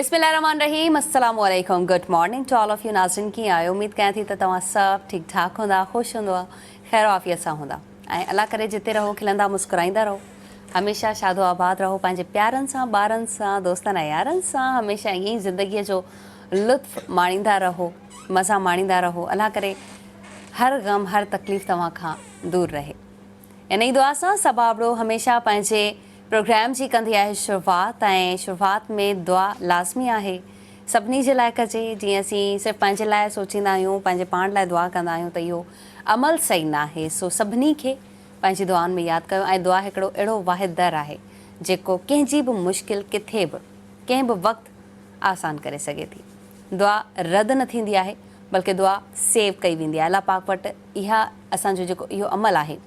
बिस्मिल्लाहिर्रहमानिर्रहीम अस्सलाम वालेकुम good morning to all of you नाज़रीन की आयो उम्मीद कयां थी त तव्हां सभु ठीक ठाक हूंदा ख़ुशि हूंदो ख़ैर आफ़ियत सां हूंदा ऐं अल्लाह करे जिते रहो खिलंदा मुस्कुराईंदा रहो हमेशह शादो आबाद रहो पंहिंजे प्यारनि सां ॿारनि सां दोस्तनि ऐं यारनि सां हमेशह ईअं ई ज़िंदगीअ जो लुत्फ़ माणींदा रहो मज़ा माणींदा रहो अल्लाह करे हर ग़म हर तकलीफ़ तव्हां खां दूर रहे इन ई दुआ सां सबाबड़ो हमेशह पंहिंजे प्रोग्राम जी कंदी आहे शुरूआत में दुआ लाज़मी आहे सभिनी जे लाइ कजे जीअं असीं सिर्फ़ु पंहिंजे लाइ सोचींदा आहियूं पंहिंजे पाण लाइ दुआ कंदा आहियूं त इहो अमल सही न आहे सो सभिनी खे पंहिंजी दुआनि में यादि कयो ऐं दुआ हिकिड़ो अहिड़ो वाहिद दर आहे जेको कंहिंजी बि मुश्किल किथे बि कंहिं बि वक़्तु आसान करे सघे थी दुआ रद्द न थींदी आहे बल्कि दुआ सेव कई वेंदी आहे अल्लाह पाक वटि इहा असांजो जेको इहो अमल आहे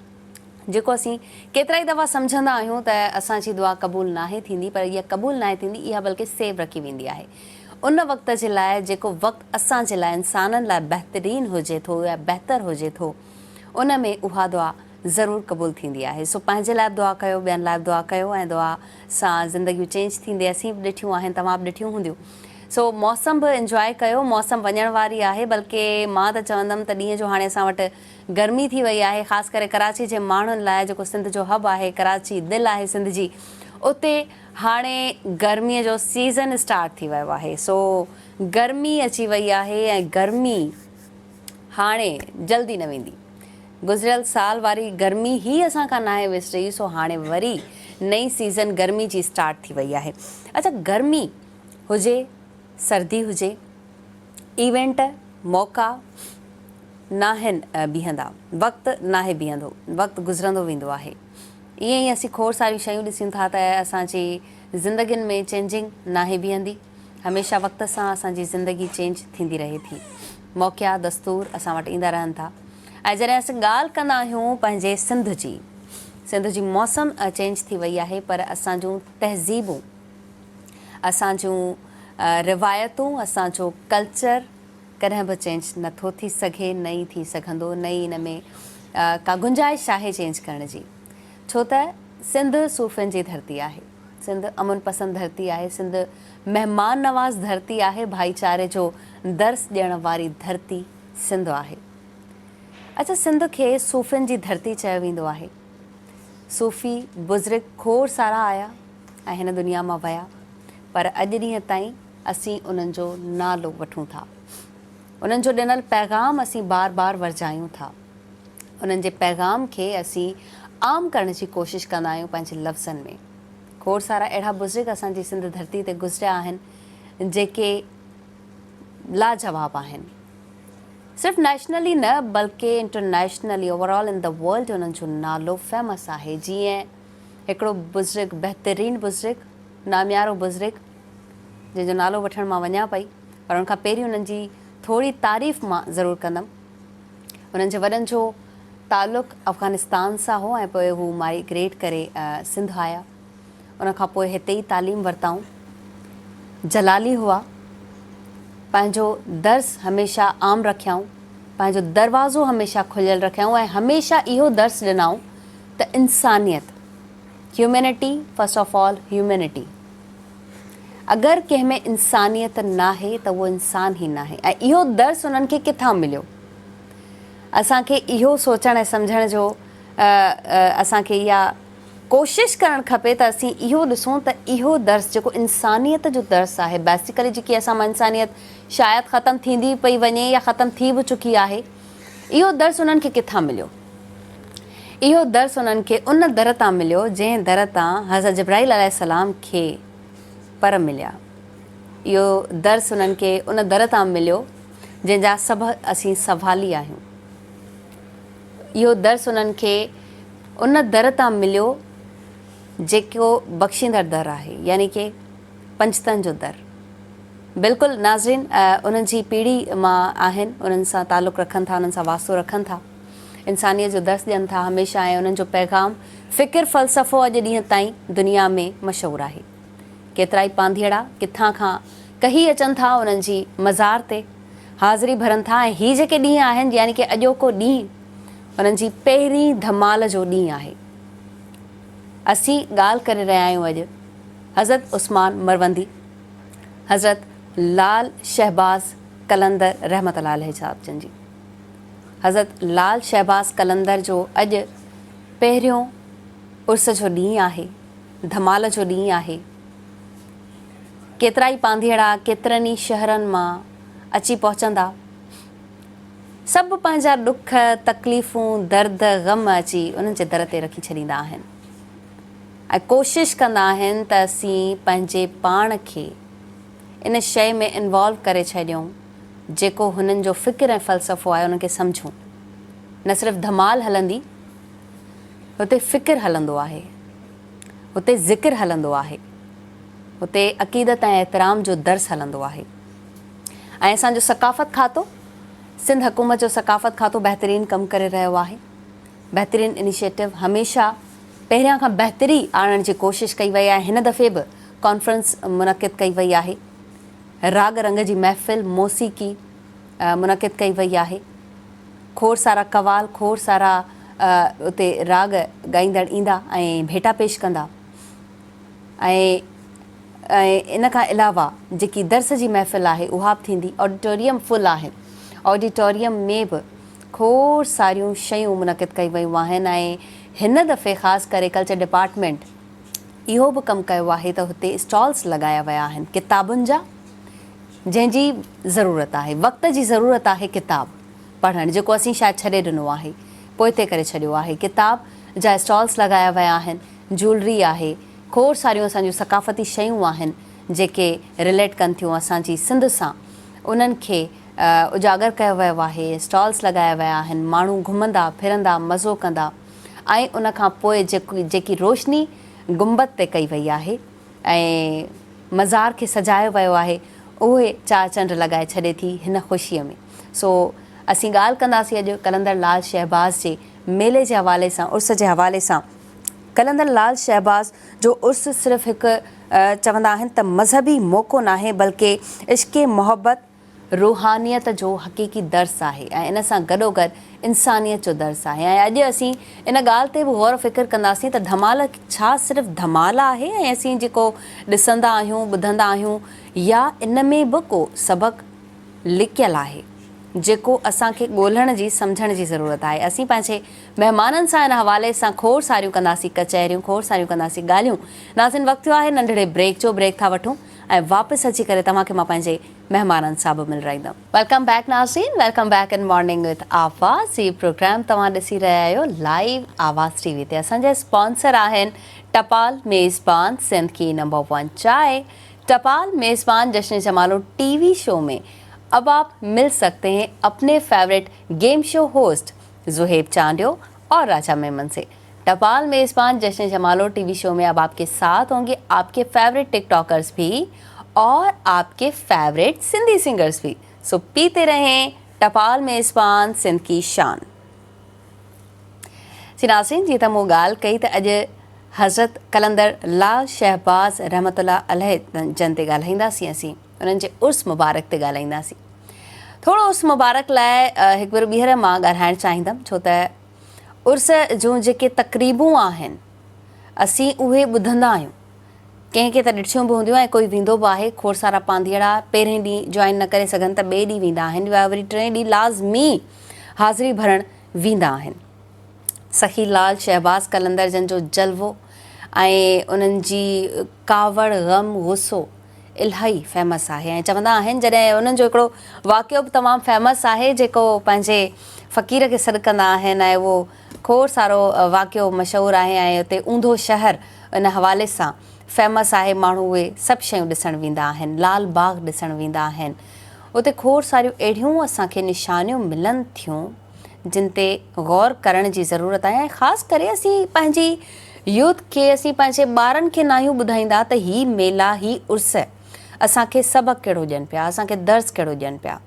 जेको असीं केतिरा ई दफ़ा सम्झंदा आहियूं त असांजी दुआ क़बूल नाहे थींदी पर इहा क़बूल नाहे थींदी इहा बल्कि सेव रखी वेंदी आहे उन वक़्त जे लाइ जेको वक़्तु असांजे लाइ इंसाननि लाइ बहितरीनु हुजे थो या बहितरु हुजे थो उन में उहा दुआ ज़रूरु क़बूल थींदी आहे सो पंहिंजे लाइ दुआ कयो ॿियनि लाइ दुआ कयो ऐं दुआ सां ज़िंदगियूं चेंज थींदी असीं बि ॾिठियूं आहिनि तव्हां बि ॾिठियूं हूंदियूं सो मौसम बि इंजॉय कयो मौसम वञण वारी आहे बल्कि मां त चवंदमि त ॾींहं जो हाणे असां वटि गर्मी थी वई आहे ख़ासि करे कराची जे माण्हुनि लाइ जेको सिंध जो हब आहे कराची दिलि आहे सिंध जी उते हाणे गर्मीअ जो सीज़न स्टार्ट थी वियो आहे सो गर्मी अची वई आहे ऐं गर्मी हाणे जल्दी न वेंदी गुज़िरियल साल वारी गर्मी ई असां खां नाहे विसरी सो हाणे वरी नई सीज़न गर्मी जी स्टार्ट थी वई आहे अच्छा गर्मी हुजे सर्दी हुजे इवेंट मौक़ा नाहिनि बीहंदा वक़्तु नाहे बीहंदो वक़्तु गुज़रंदो वेंदो आहे ईअं ई असीं खोड़ सारियूं शयूं ॾिसूं था त असांजी ज़िंदगियुनि में चेंजिंग नाहे बीहंदी हमेशह वक़्त सां असांजी ज़िंदगी चेंज थींदी रहे थी मौक़िया दस्तूर असां वटि ईंदा रहनि था ऐं जॾहिं असीं ॻाल्हि कंदा आहियूं पंहिंजे सिंध जी मौसम चेंज थी वई आहे पर असांजूं तहज़ीबूं असांजूं रिवायतूं असांजो कल्चर कॾहिं बि चेंज नथो थी सघे न ई थी सघंदो न ई इन में का गुंजाइश आहे चेंज करण जी छो त सिंध सूफ़ियुनि जी धरती आहे सिंध अमुन पसंद धरती आहे सिंध महिमान नवाज़ धरती आहे भाईचारे जो दर्स ॾियण वारी धरती सिंध आहे अच्छा सिंध खे सूफ़ियुनि जी धरती चयो वेंदो आहे सूफ़ी बुज़ुर्ग खोड़ सारा आया ऐं हिन दुनिया मां विया पर अॼु ॾींहं ताईं असीं उन्हनि जो नालो वठूं था उन्हनि जो ॾिनल पैगाम असीं बार बार वरजायूं था उन्हनि जे पैगाम खे असीं आम करण जी कोशिशि कंदा आहियूं पंहिंजे लफ़्ज़नि में खोड़ सारा अहिड़ा बुज़ुर्ग असांजी सिंध धरती ते गुज़रिया आहिनि जेके लाजवाब आहिनि सिर्फ़ु नेशनली न बल्कि internationally overall in the world उन्हनि जो नालो फेमस आहे जीअं हिकिड़ो बुज़ुर्ग बहितरीनु बुज़ुर्ग नामियारो बुज़ुर्ग जंहिंजो नालो वठण मां वञा पई पर उनखां पहिरीं उन्हनि जी थोरी तारीफ़ मां ज़रूरु कंदमि उन्हनि जे वॾनि जो तालुक़ु अफ़गानिस्तान सां हो ऐं पोइ हू माइग्रेट करे सिंध आया उनखां पोइ हिते ई तालीम वरिताऊं जलाली हुआ पंहिंजो दर्स हमेशह आम रखियाऊं पंहिंजो दरवाज़ो हमेशह खुलियल रखियाऊं ऐं हमेशह इहो दर्स ॾिनऊं त इंसानियत humanity first of all humanity अगरि कंहिं में इंसानियत नाहे त उहो इंसान ई नाहे ऐं इहो दर्स उन्हनि खे किथां मिलियो असांखे इहो सोचणु ऐं सम्झण जो असांखे इहा कोशिशि करणु खपे त असीं इहो ॾिसूं त इहो दर्स जेको इंसानियत जो दर्स आहे बेसिकली जेकी असां मां इंसानियत शायदि ख़तमु थींदी पई वञे या ख़तमु थी बि चुकी आहे इहो दर्स उन्हनि खे किथां मिलियो इहो दर्स उन्हनि खे उन दर तां मिलियो जंहिं दर तां हज़रत जिब्राईल अलैहिस्सलाम खे पर मिलिया इहो दर्स उन्हनि खे उन दर तां मिलियो जंहिंजा सभु असीं सवाली आहियूं इहो दर्स उन्हनि खे उन दर तां मिलियो जेको बख़्शींदड़ दर आहे यानी कि पंजतन जो दर बिल्कुलु नाज़रीन उन्हनि जी पीढ़ी मां आहिनि उन्हनि सां तालुक़ु रखनि था उन्हनि सां वास्तो रखनि था इंसानियत जो दर्स ॾियनि था हमेशह ऐं उन्हनि जो पैगाम फ़िक्र फ़लसफ़ो अॼु ॾींहं ताईं दुनिया में मशहूरु आहे केतिरा ई पांधीअड़ा किथां खां कही अचनि था उन्हनि जी मज़ार ते हाज़िरी भरनि था ऐं हीअ जेके ॾींहं आहिनि यानी कि अॼोको ॾींहुं उन्हनि जी पहिरीं धमाल जो ॾींहुं आहे असीं ॻाल्हि करे रहिया आहियूं अॼु हज़रत उस्मान मरवंदी हज़रत लाल शहबाज़ कलंदर रहमतुल्लाह अलैहि साहब जन जी। हज़रत लाल शहबाज़ कलंदर जो अॼु पहिरियों उर्स जो ॾींहुं आहे, धमाल जो ॾींहुं आहे। केतिरा ई पांधीअड़ा केतिरनि ई शहरनि मां अची पहुचंदा, सभु पंहिंजा ॾुख तकलीफ़ूं दर्द ग़म अची उन्हनि जे दर ते रखी छॾींदा आहिनि ऐं कोशिशि कंदा आहिनि त असीं पंहिंजे पाण खे इन शइ में इन्वॉल्व करे छॾियूं जेको हुननि जो फ़िक्र ऐं फ़लसफ़ो आहे उनखे सम्झूं। न सिर्फ़ु धमाल हलंदी, हुते फ़िक्र हलंदो आहे, हुते ज़िक्र हलंदो आहे, हुते अक़ीदत ऐं एतिराम जो दर्स हलंदो आहे। ऐं असांजो सक़ाफ़त खातो, सिंध हुकूमत जो सक़ाफ़त खातो बहितरीनु कमु करे रहियो आहे। बहितरीनु इनिशिएटिव हमेशह पहिरियां खां बहितरी आणण जी कोशिशि कई वई आहे। हिन दफ़े बि कॉन्फ्रेंस मुनक़िद कई वई आहे, राग रंग जी महफ़िल मौसीक़ी मुनक़िद कई वई आहे। खोड़ सारा कवाल, खोड़ सारा उते राग ॻाईंदड़ ईंदा ऐं भेटा पेश कंदा। ऐं इन खां अलावा जेकी दर्स जी महफ़िल आहे उहा बि थींदी। ऑडिटोरियम फुल आहे, ऑडिटोरियम में बि खोड़ सारियूं शयूं मुनक़िद कई वियूं आहिनि। ऐं हिन दफ़े ख़ासि करे कल्चर डिपार्टमेंट इहो बि कमु कयो आहे त हुते स्टॉल्स लॻाया विया आहिनि किताबुनि जा, जंहिंजी ज़रूरत आहे, वक़्त जी ज़रूरत आहे किताब पढ़णु, जेको असीं शायदि छॾे ॾिनो आहे, पोइते करे छॾियो आहे। किताब जा स्टॉल्स लॻाया विया आहिनि, ज्वेलरी आहे, खोड़ सारियूं असांजियूं सक़ाफ़ती शयूं आहिनि जेके रिलेट कनि थियूं असांजी सिंध सां, उन्हनि खे उजागर कयो वियो आहे। स्टॉल्स लॻाया विया आहिनि, माण्हू घुमंदा फिरंदा मज़ो कंदा। ऐं उन खां पोइ जेकी रोशनी गुंबद ते कई वई आहे ऐं मज़ार खे सजायो वियो आहे, उहे चार चंड लॻाए छॾे थी हिन ख़ुशीअ में। सो असीं ॻाल्हि कंदासीं अॼु कलंदर लाल शहबाज़ जे मेले जे हवाले सां, उर्स जे हवाले सां। कलंदर लाल शहबाज़ जो उर्स सिर्फ़ु हिकु चवंदा आहिनि त मज़हबी मौक़ो न आहे, बल्कि इश्क़ मोहब्बत रूहानियत जो हक़ीक़ी दर्स आहे ऐं इन सां गॾोगॾु इंसानियत जो दर्स आहे। ऐं अॼु असीं इन ॻाल्हि ते बि गौर फ़िक्र कंदासीं त धमाल छा सिर्फ़ु धमाल आहे ऐं असीं जेको ॾिसंदा आहियूं ॿुधंदा आहियूं, या इन में बि को सबक़ु लिकियलु आहे जेको असांखे ॻोल्हण जी सम्झण जी ज़रूरत आहे। असीं पंहिंजे महिमाननि सां इन हवाले सां खोड़ सारियूं कंदासीं कचहरियूं, खोड़ सारियूं कंदासीं ॻाल्हियूं। नाज़रीन, वक़्तु थियो आहे नंढड़े ब्रेक जो। ब्रेक था वठूं ऐं वापसि अची करे तव्हांखे मां पंहिंजे महिमाननि सां बि मिलाईंदमि। वेलकम बैक नाज़रीन, welcome back in morning with आवाज़। ही प्रोग्राम तव्हां ॾिसी रहिया आहियो लाइव आवाज़ टीवी ते। असांजा स्पॉन्सर आहिनि टपाल मेज़बान, सिंध की नंबर 1 चाय। टपाल मेज़बान जश्न जमालो टीवी शो में अब आप मिल सकते हैं अपने favourite game show host Zuheb Chandio और राजा मेमन से। टपाल मेज़बान जश्न जमालो टीवी शो में अब आपके साथ होंगे आपके फेवरेट टिकटॉकर्स भी और आपके फेवरेट सिंधी सिंगर्स भी। सो पीते रहें टपाल मेज़बान, सिंध की शान। नाज़रीन, जी त मूं ॻाल्हि कई त अॼु हज़रत कलंदर लाल शहबाज़ रहमतुल्लाह अलैह जन ते ॻाल्हाईंदासीं। असीं उन्हनि जे उर्स मुबारक ते ॻाल्हाईंदासीं। थोरो उर्स मुबारक लाइ हिकु भेरो ॿीहर मां ॻाल्हाइणु चाहींदमि, छो त उर्स जूं जेके तक़रीबूं आहिनि असीं उहे ॿुधंदा आहियूं, कंहिंखे त ॾिठियूं बि हूंदियूं ऐं कोई वेंदो बि आहे। खोड़ सारा पांधीअड़ा पहिरें ॾींहुं जॉइन न करे सघनि त ॿिए ॾींहुं वेंदा आहिनि, या वरी टें ॾींहुं लाज़मी हाज़िरी भरणु वेंदा आहिनि। सखी लाल शहबाज़ कलंदर जन जो जलवो ऐं उन्हनि जी कावड़ ग़म गुस्सो इलाही फेमस आहे। ऐं चवंदा आहिनि जॾहिं उन्हनि जो हिकिड़ो वाक़ियो बि तमामु फेमस आहे जेको पंहिंजे फ़क़ीर खे सॾु कंदा आहिनि ऐं उहो खोड़ सारो वाक़ियो मशहूरु आहे ऐं उते ऊंधो शहर इन हवाले सां फेमस आहे। माण्हू उहे सभु शयूं ॾिसणु वेंदा आहिनि, लाल बाग ॾिसणु वेंदा आहिनि। उते खोड़ सारियूं अहिड़ियूं असांखे निशानियूं मिलनि थियूं जिन ते गौर करण जी ज़रूरत आहे। ऐं ख़ासि करे असीं पंहिंजी यूथ खे, असीं पंहिंजे ॿारनि खे न आहियूं ॿुधाईंदा त ही मेला, ही उर्स असांखे सबक़ु कहिड़ो ॾियनि पिया, असांखे दर्स कहिड़ो ॾियनि पिया।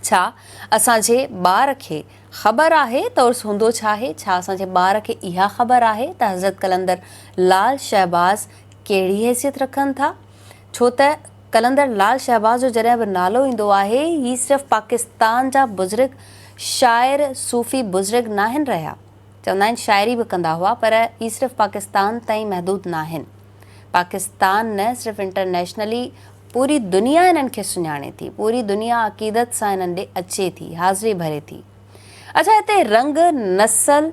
छा असांजे ॿार खे ख़बर आहे त उर्स हूंदो छा आहे? छा असांजे ॿार खे इहा ख़बर आहे त हज़रत कलंदर लाल शहबाज़ कहिड़ी हैसियत रखनि था? छो त कलंदर लाल शहबाज़ जो जॾहिं बि नालो ईंदो आहे, ही सिर्फ़ु पाकिस्तान जा बुज़ुर्ग शाइर सूफ़ी बुज़ुर्ग न आहिनि रहिया। चवंदा आहिनि शाइरी बि कंदा हुआ, पर ही सिर्फ़ु पाकिस्तान ताईं महदूद न आहिनि। पाकिस्तान न सिर्फ़ु इंटरनेशनली पूरी दुनिया इन्हनि खे सुञाणे थी, पूरी दुनिया अक़ीदत सां इन्हनि ॾे अचे थी, हाज़िरी भरे थी। अच्छा, हिते रंग, नस्ल,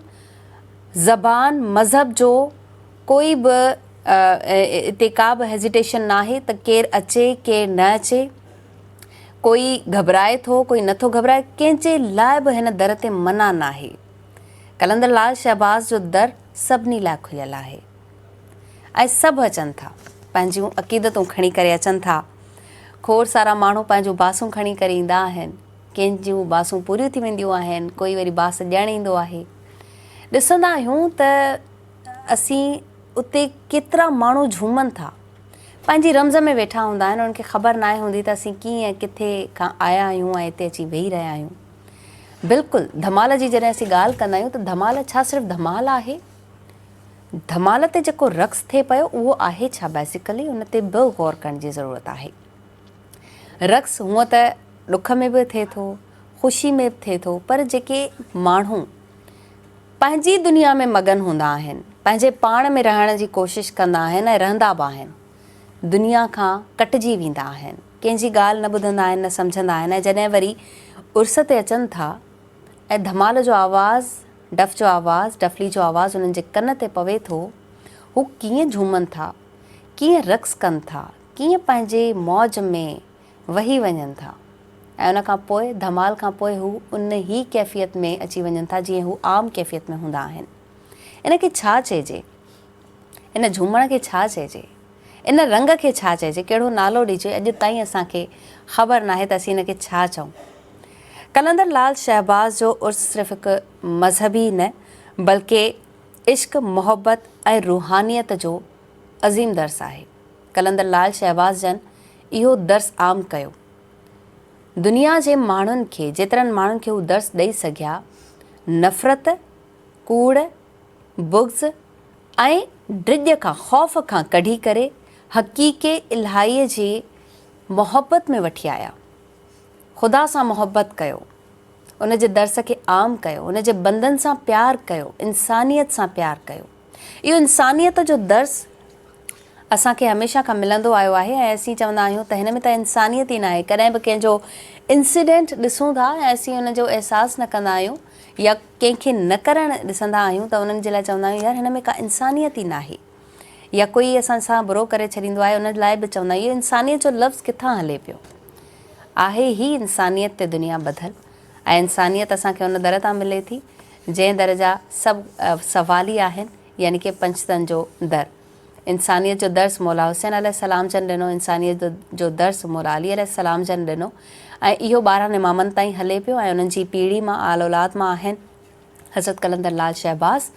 ज़बान, मज़हब जो कोई बि हिते का बि हेज़िटेशन न आहे त केरु अचे केरु न अचे, कोई घबराए थो कोई नथो घबराए, कंहिंजे लाइ बि हिन दर ते मना न आहे। कलंदर लाल शहबाज़ जो दर सभिनी लाइ खुलियल आहे ऐं सभु अचनि था, पंहिंजूं अक़ीदतूं खणी करे अचनि था। खोड़ सारा माण्हू पंहिंजूं बासूं खणी करे ईंदा आहिनि, कंहिंजूं बासूं पूरियूं थी वेंदियूं आहिनि, कोई वरी बास ॾियणु ईंदो आहे। ॾिसंदा आहियूं त असीं उते केतिरा माण्हू झूमनि था, पंहिंजी रमज़ में वेठा हूंदा आहिनि, उन्हनि खे ख़बर नाहे हूंदी त असीं कीअं किथे खां आया आहियूं ऐं हिते अची वेही रहिया आहियूं। बिल्कुलु धमाल जी जॾहिं असीं ॻाल्हि कंदा आहियूं त धमाल छा सिर्फ़ु धमाल आहे? धमाल ते जेको रक़्स थिए पियो उहो आहे छा बेसिकली, उन ते बि गौर करण जी ज़रूरत आहे। रक़्स हूअं त ॾुख में बि थिए थो, ख़ुशी में बि थिए थो, पर जेके माण्हू पंहिंजी दुनिया में मगन हूंदा आहिनि, पंहिंजे पाण में रहण जी कोशिशि कंदा आहिनि ऐं रहंदा बि आहिनि, दुनिया खां कटिजी वेंदा आहिनि, कंहिंजी ॻाल्हि न ॿुधंदा आहिनि, न सम्झंदा आहिनि। ऐं जॾहिं वरी उर्स ते अचनि था ऐं धमाल जो आवाज़ु, डफ जो आवाज़ु, डफली जो आवाज़ु उन्हनि जे कन ते पवे थो, हू कीअं झूमनि था, कीअं रक़्स कनि था, कीअं पंहिंजे मौज में वही वञनि था। ऐं उन खां पोइ धमाल खां पोइ हू उन ई कैफ़ियत में अची वञनि था जीअं हू आम कैफ़ियत में हूंदा आहिनि। इन खे छा चइजे? इन झूमण खे छा चइजे? इन रंग खे छा चइजे? कहिड़ो नालो ॾिजे? अॼु ताईं असांखे ख़बर नाहे त असीं इन खे छा चऊं। कलंदर लाल शहबाज़ जो उर्स सिर्फ़ु हिकु मज़हबी न बल्कि इश्क, मोहब्बत ऐं रूहानियत जो अज़ीम दर्स आहे। कलंदर लाल शहबाज़ जन इहो दर्स आम कयो। दुनिया जे माण्हुनि खे, जेतिरनि माण्हुनि खे हू दर्स ॾेई सघिया, नफ़रत, कूड़, बुग़्ज़ ऐं ड्रिॼ खां, ख़ौफ़ खां कढी करे हक़ीक़े इलाहीअ जी मोहब्बत में वठी आया। ख़ुदा सां मोहब्बत कयो, उन जे दर्स खे आम कयो, उन जे बंदनि सां प्यारु कयो, इंसानियत सां प्यारु कयो। इहो इंसानियत जो दर्स असांखे हमेशह खां मिलंदो आयो आहे ऐं असीं चवंदा आहियूं त हिन में त इंसानियत ई न आहे। कॾहिं बि कंहिंजो इंसिडेंट ॾिसूं था ऐं असीं उन जो अहसासु न कंदा आहियूं या कंहिंखे न करणु ॾिसंदा आहियूं त उन्हनि जे लाइ चवंदा आहियूं यार हिन में का इंसानियत ई न आहे, या कोई असां सां बुरो करे छॾींदो आहे उन लाइ बि चवंदा आहियूं इंसानियत जो लफ़्ज़ किथां हले पियो। आहे ई इंसानियत ते दुनिया ॿधल ऐं इंसानियत असांखे उन दर तां मिले थी जंहिं दर जा सभु सवाली आहिनि, यानी कि पंचतन जो दर। इंसानियत जो दर्स मौला हुसैन अलैहिस्सलाम जन ॾिनो, इंसानियत जो दर्स मौला अली अलैहिस्सलाम जन ॾिनो ऐं इहो 12 इमामनि ताईं हले पियो ऐं उन्हनि जी पीढ़ी मां, आल औलाद मां आहिनि हज़रत कलंदर लाल शहबाज़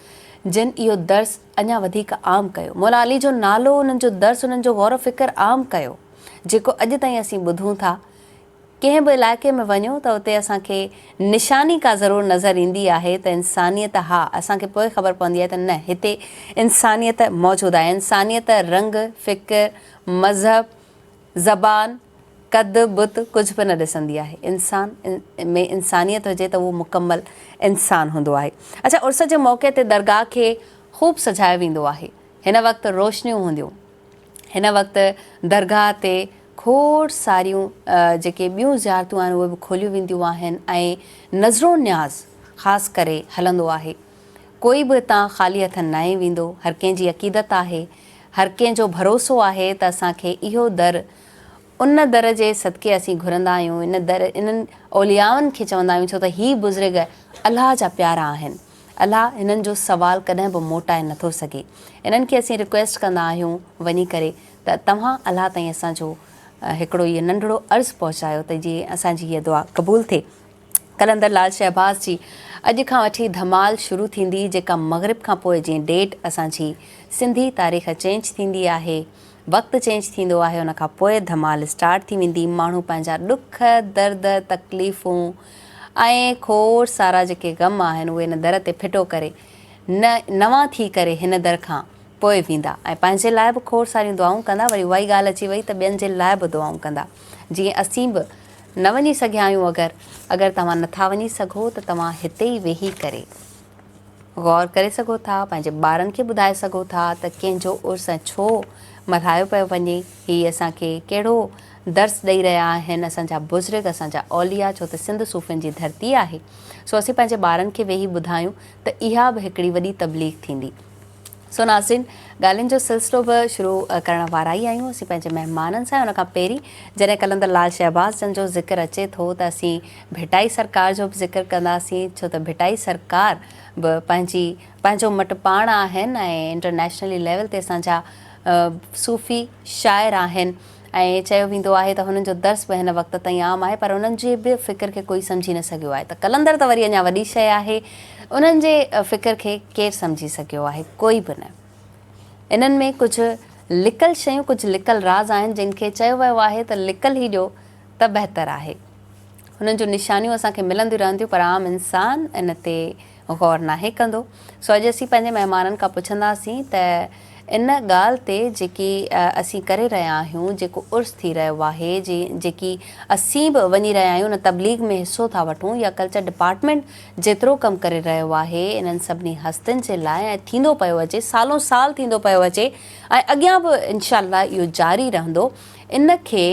जिन इहो दर्स अञा वधीक आम कयो। मौला अली जो नालो, उन्हनि जो दर्स, उन्हनि जो गौर फ़िक्र आम कयो, जेको अॼु ताईं असीं ॿुधूं था। कंहिं बि इलाइक़े में वञो त उते असांखे निशानी का ज़रूरु नज़र ईंदी आहे त इंसानियत, हा असांखे पोइ ख़बर पवंदी आहे त न हिते इंसानियत मौजूदु आहे। इंसानियत रंग, फ़िक्र, मज़हब, ज़बान, क़द, बुत कुझु बि न ॾिसंदी आहे। इंसान में इंसानियत हुजे त उहो मुकमल इंसानु हूंदो आहे। अच्छा, उर्स जे मौक़े ते दरगाह खे ख़ूब सजायो वेंदो आहे। हिन वक़्तु रोशनियूं हूंदियूं, हिन वक़्तु दरगाह ते खोड़ सारियूं जेके ॿियूं ज़ियारतूं आहिनि उहे बि खोलियूं वेंदियूं आहिनि ऐं नज़रो न्याज़ ख़ासि करे हलंदो आहे। कोई बि हितां ख़ाली हथ न ई वेंदो। हर कंहिंजी अक़ीदत आहे, हर कंहिंजो भरोसो आहे त असांखे इहो दर, उन दर जे सदके असीं घुरंदा आहियूं। इन दर, इन्हनि औलियाउनि खे चवंदा आहियूं छो त ही बुज़ुर्ग अलाह जा प्यारा आहिनि। अलाह हिननि जो सवालु कॾहिं बि मोटाए नथो सघे। इन्हनि खे असीं रिक्वेस्ट कंदा आहियूं वञी करे त तव्हां अलाह ताईं असांजो हिकिड़ो इहो नंढिड़ो अर्ज़ु पहुचायो त जीअं असांजी हीअ दुआ क़बूलु थिए। कलंदर लाल शहबाज़ जी अॼु खां वठी धमाल शुरू थींदी, जेका मग़रिब खां पोइ जीअं डेट असांजी सिंधी तारीख़ चेंज थींदी आहे, वक़्तु चेंज थींदो आहे, उन खां पोइ धमाल स्टार्ट थी वेंदी। माण्हू पंहिंजा ॾुख, दर्द, तकलीफ़ूं ऐं खोड़ सारा जेके ग़म आहिनि उहे हिन दर ते फिटो करे नवां थी करे हिन दर खां पोइ वेंदा ऐं पंहिंजे लाइ बि खोड़ सारियूं दुआऊं कंदा। वरी उहा ई ॻाल्हि अची वई त ॿियनि जे लाइ बि दुआऊं कंदा। जीअं असीं बि न वञी सघिया आहियूं, अगरि तव्हां नथा वञी सघो त तव्हां हिते ई वेही करे गौर करे सघो था, पंहिंजे ॿारनि खे ॿुधाए सघो था त कंहिंजो उर्स छो मल्हायो पियो वञे, हीअ असांखे कहिड़ो दर्स ॾेई रहिया आहिनि असांजा बुज़ुर्ग, असांजा औलिया, छो त सिंध सूफ़ियुनि जी धरती आहे। सो असीं पंहिंजे ॿारनि खे वेही ॿुधायूं त इहा बि हिकिड़ी वॾी तबलीग थींदी। सो नाज़रीन, ॻाल्हियुनि जो सिलसिलो बि शुरू करण वारा ई आहियूं असीं पंहिंजे महिमाननि सां। हुन खां पहिरीं जॾहिं कलंदर लाल शहबाज़ जन जो ज़िक्र अचे थो त असीं भिटाई सरकार जो बि ज़िक्र कंदासीं, छो त भिटाई सरकार बि पंहिंजो मट पाण आहिनि ऐं इंटरनेशनली लेवल ते असांजा सूफ़ी शाइर आहिनि ऐं चयो वेंदो आहे त हुननि जो दर्स बि हिन वक़्त ताईं आम आहे, पर उन्हनि जे बि फ़िक्र खे कोई सम्झी न सघियो आहे। त कलंदर त वरी अञा वॾी शइ आहे, उन्हनि जे फ़िक्र खे केरु सम्झी सघियो आहे? कोई बि न। इन्हनि में कुझु लिकल शयूं, कुझु लिकल राज़ आहिनि जिन खे चयो वियो आहे त लिकल ई ॾियो त बहितरु आहे। हुननि जूं निशानियूं असांखे मिलंदियूं रहंदियूं, पर आम इंसान इन ते गौर नाहे कंदो। सो अॼु असीं पंहिंजे महिमाननि खां पुछंदासीं त इन ॻाल्हि ते जेकी असीं करे रहिया आहियूं, जेको उर्स थी रहियो आहे, जेकी असीं बि वञी रहिया आहियूं, उन तबलीग में हिसो था वठूं, या कल्चर डिपार्टमेंट जेतिरो कमु करे रहियो आहे इन्हनि सभिनी हस्तियुनि जे लाइ, ऐं थींदो पियो अचे, सालों साल थींदो पियो अचे ऐं अॻियां बि इनशाअल्लाह इहो जारी रहंदो। इन खे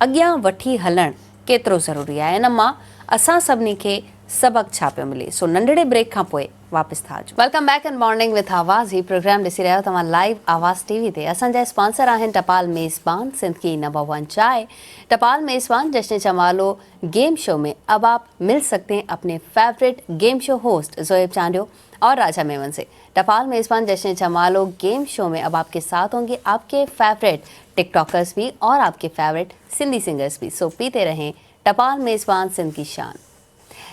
अॻियां वठी हलणु केतिरो ज़रूरी आहे, इन मां असां सभिनी खे सबक़ छा पियो मिले? सो नंढड़े ब्रेक खां पोइ वापसि था अचूं। Welcome back in morning with आवाज़। ही प्रोग्राम ॾिसी रहियो तव्हां लाइव आवाज़ टीवी ते। असांजा स्पॉन्सर आहिनि टपाल मेज़बान, सिंध की नंबर 1 चाय। टपाल मेज़बान जश्न जमालो गेम शो में अब आप मिल सकते हैं अपने favourite game show host Zoeb Chandio और राजा मेमन से। टपाल मेज़बान जश्न जमालो गेम शो में अब आपके साथ होंगे आपके फेवरेट टिकटॉकर्स भी और आपके फेवरेट सिंधी सिंगर्स भी। सो पीते रहें टपाल मेज़बान, सिंध की शान।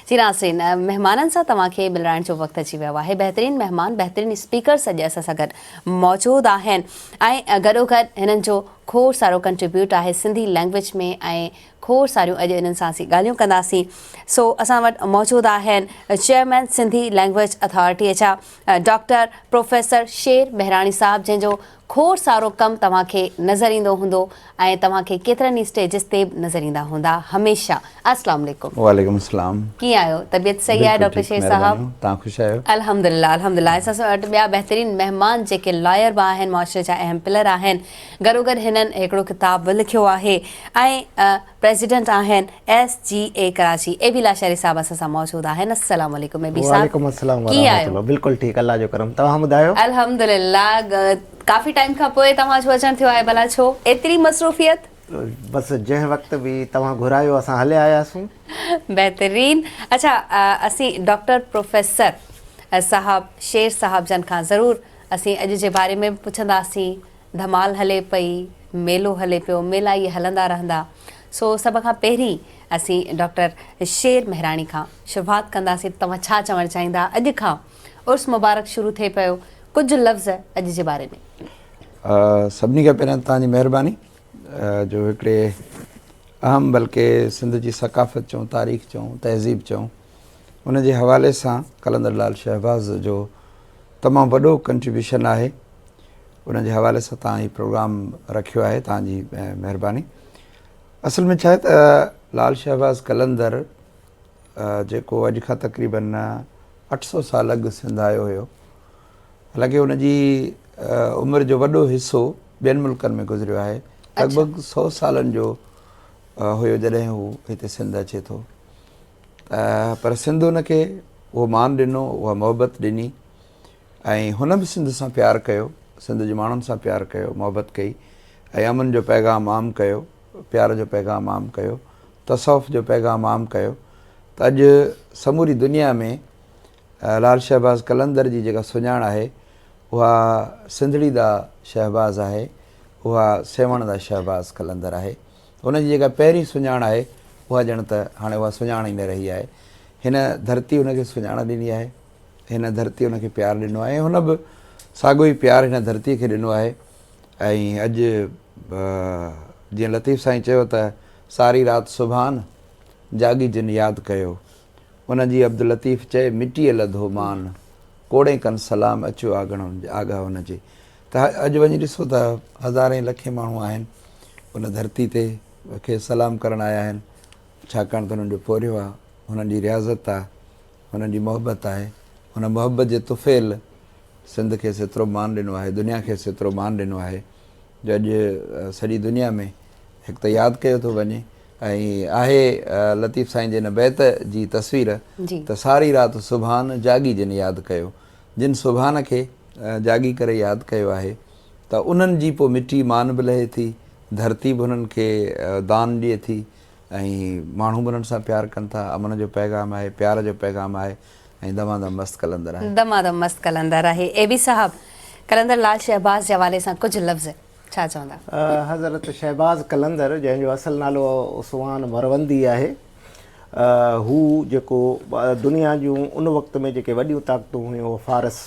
जी नाज़रीन, महिमाननि सां तव्हांखे मिलाइण जो वक़्तु अची वियो आहे। बहितरीन महिमान, बहितरीन स्पीकर्स अॼु असां सां गॾु मौजूदु आहिनि ऐं गॾोगॾु हिननि जो खोड़ सारो कंट्रीब्यूट आहे सिंधी लैंग्वेज में ऐं खोड़ सारियूं अॼु इन्हनि सां असीं ॻाल्हियूं कंदासीं। सो असां वटि मौजूदु आहिनि चेयरमैन सिंधी लैंग्वेज अथॉरिटी जा डॉक्टर प्रोफेसर शेर मेहराणी साहब, जंहिंजो खोड़ सारो कमु तव्हांखे नज़र ईंदो हूंदो ऐं तव्हांखे केतिरनि ई स्टेजिस ते बि नज़र ईंदा हूंदा हमेशह। अस्सलाम वालेकुम। वालेकुम सलाम। कीअं आहियो? तबियत सही आहे डॉक्टर शेर साहब? तव्हां ख़ुशि आहियो? अल्हम्दुलिल्लाह अल्हम्दुलिल्लाह। असां सां वटि ॿिया बहितरीन महिमान जेके लॉयर बि आहिनि, मुआशरे जा अहम पिलर आहिनि। गॾोगॾु हिननि हिकिड़ो किताब बि लिखियो आहे ऐं प्रेसिडेंट आहिनि SGA कराची। एबी लाशारी साहब असां सां मौजूदु आहिनि। अस्सलाम वालेकुम एबी साहब। वालेकुम अस्सलाम वरहमतुल्लाह। बिल्कुलु ठीकु, अल्लाह जो करम। तव्हां ॿुधायो? अल्हम्दुलिल्लाह। काफ़ी टाइम खां पोइ तव्हांजो अचणु थियो आहे, भला छो एतिरी मसरूफ़ियत? बसि जंहिं वक़्तु बि तव्हां घुरायो असां हले आयासीं। बहितरीन। अच्छा, असीं डॉक्टर प्रोफेसर साहब शेर साहब जन खां ज़रूरु असीं अॼु जे बारे में पुछंदासीं। धमाल हले पई, मेलो हले पियो, मेला इहे हलंदा रहंदा। सो सभ खां पहिरीं असीं डॉक्टर शेर मेहराणी खां शुरूआति कंदासीं। तव्हां छा चवणु चाहींदा? अॼु खां उर्स मुबारक शुरू थिए पियो, कुझु लफ़्ज़ अॼु जे बारे में। सभिनी खां पहिरियों तव्हांजी महिरबानी जो हिकिड़े अहम, बल्कि सिंध जी सकाफ़त चऊं, तारीख़ चऊं, तहज़ीब चऊं, उन जे हवाले सां कलंदर लाल शहबाज़ जो तमामु वॾो कंट्रीब्यूशन आहे। उन जे हवाले सां तव्हां ही प्रोग्राम रखियो आहे, तव्हांजी महिरबानी। असल में छा आहे त लाल शहबाज़ कलंदर जेको अॼु खां तक़रीबन 800 साल अॻु सिंध आयो हुयो, हालांकि हुनजी उमिरि जो वॾो हिसो ॿियनि मुल्कनि में गुज़रियो आहे। लॻभॻि 100 सालनि जो हुयो जॾहिं हू हिते सिंध अचे थो। पर सिंध हुनखे उहो मान ॾिनो, उहा मोहबत ॾिनी ऐं हुन बि सिंध सां प्यारु कयो, सिंध जे माण्हुनि सां प्यारु कयो, मोहबत कई ऐं अमन जो पैगाम आम कयो, प्यार जो पैगाम आम कयो, तसौफ़ जो पैगाम आम कयो। त अॼु समूरी दुनिया में लाल शहबाज़ कलंदर जी जेका सुञाण आहे उहा सिंधड़ी दा शहबाज़ आहे, उहा सेवण दा शहबाज़ कलंदर आहे। हुनजी जेका पहिरीं सुञाण आहे उहा ॼण त हाणे उहा सुञाण ई न रही आहे। हिन धरती हुनखे सुञाण ॾिनी आहे, हिन धरती हुनखे प्यारु ॾिनो आहे, हुन बि साॻियो ई प्यारु हिन धरतीअ खे ॾिनो आहे। ऐं अॼु जीअं लतीफ़ साईं चयो त सारी राति सुभान जागी जिन यादि कयो, उनजी अब्दुल लतीफ़ चए मिटीअ लधो मान, कोड़े कनि सलाम अचो आगाह हुनजे। त अॼु वञी ॾिसो त हज़ारे लखे माण्हू आहिनि उन धरती ते खे सलाम करणु आया आहिनि, छाकाणि त हुननि जो पोरियो आहे, हुननि जी रियाज़त आहे, हुननि जी मोहबत आहे। हुन मोहबत जे तुफ़ैल सिंध खे एतिरो मान ॾिनो आहे, दुनिया खे एतिरो मान ॾिनो आहे जो अॼु सॼी दुनिया में हिकु त यादि कयो थो वञे ऐं आहे लतीफ़ साईं जिन बैत जी तस्वीर जी त सारी राति सुभान जागी जिन यादि कयो, जिन सुभान खे जागी करे यादि कयो आहे त उन्हनि जी पोइ मिटी मान बि लहे थी, धरती बि उन्हनि खे दान ॾिए थी ऐं माण्हू बि उन्हनि सां प्यारु कनि था। अमन जो पैगाम आहे, प्यार जो पैगाम आहे ऐं दमादम मस्तु कलंदर आहे। दमादम मस्तु कलंदर आहे। ए बी साहब, कलंदर लाल शहबाज़ जे हवाले सां कुझु लफ़्ज़ छा चवंदा? हज़रत शहबाज़ कलंदर जंहिंजो असुलु नालो उस्मान मरवंदी आहे, हू जेको दुनिया जूं उन वक़्त में जेके वॾियूं ताक़तूं हुयूं फारस,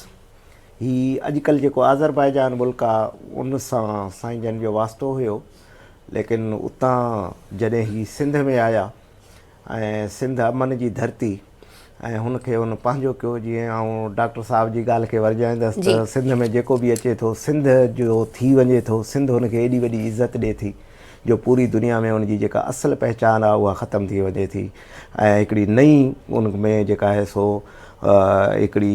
ही अॼुकल्ह जेको आज़रबाईजान मुल्क आहे उन सां साईं जन जो वास्तो हुयो, लेकिन उतां जॾहिं ही सिंध में आया ऐं सिंध अमन जी धरती ऐं हुनखे हुन पंहिंजो कयो, जीअं आउं डॉक्टर साहब जी ॻाल्हि खे वरजाईंदुसि त सिंध में जेको बि अचे थो सिंध जो थी वञे थो, सिंध हुनखे एॾी वॾी इज़त ॾिए थी जो पूरी दुनिया में हुनजी जेका असुलु पहचान आहे उहा ख़तमु थी वञे थी ऐं हिकिड़ी नई उन में जेका आहे सो हिकिड़ी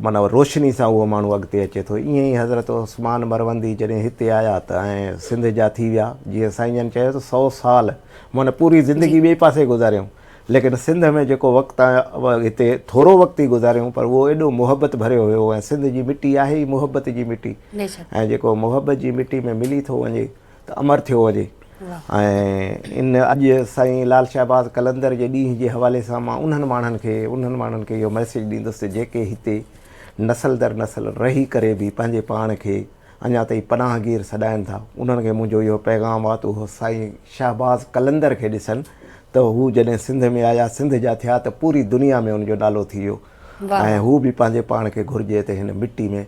माना रोशनी सां उहो माण्हू अॻिते अचे थो। ईअं ई हज़रत उस्मान मरवंदी जॾहिं हिते आया त ऐं सिंध जा थी विया, जीअं साईं जन चयो त 100 साल माना पूरी ज़िंदगी ॿिए पासे गुज़ारियूं, लेकिन सिंध में जेको वक़्तु आहे हिते थोरो वक़्तु ई गुज़ारियूं पर उहो एॾो मुहबत भरियो हुयो ऐं सिंध जी मिटी आहे ई मुहबत जी मिटी ऐं जेको मुहबत जी मिटी में मिली थो वञे त अमर थियो वञे। ऐं इन अॼु साईं लाल शहबाज़ कलंदर जे ॾींहं जे हवाले सां मां उन्हनि माण्हुनि खे इहो मैसेज ॾींदुसि जेके हिते नसल दर नसल रही करे बि पंहिंजे पाण खे अञा ताईं पनाहगीर सॾाइनि था, उन्हनि खे मुंहिंजो इहो पैगाम आहे त उहो साईं शहबाज़ कलंदर खे ॾिसनि त हू जॾहिं सिंध में आया, सिंध जा थिया त पूरी दुनिया में उनजो नालो थी वियो ऐं हू बि पंहिंजे पाण खे घुरिजे त हिन मिटी में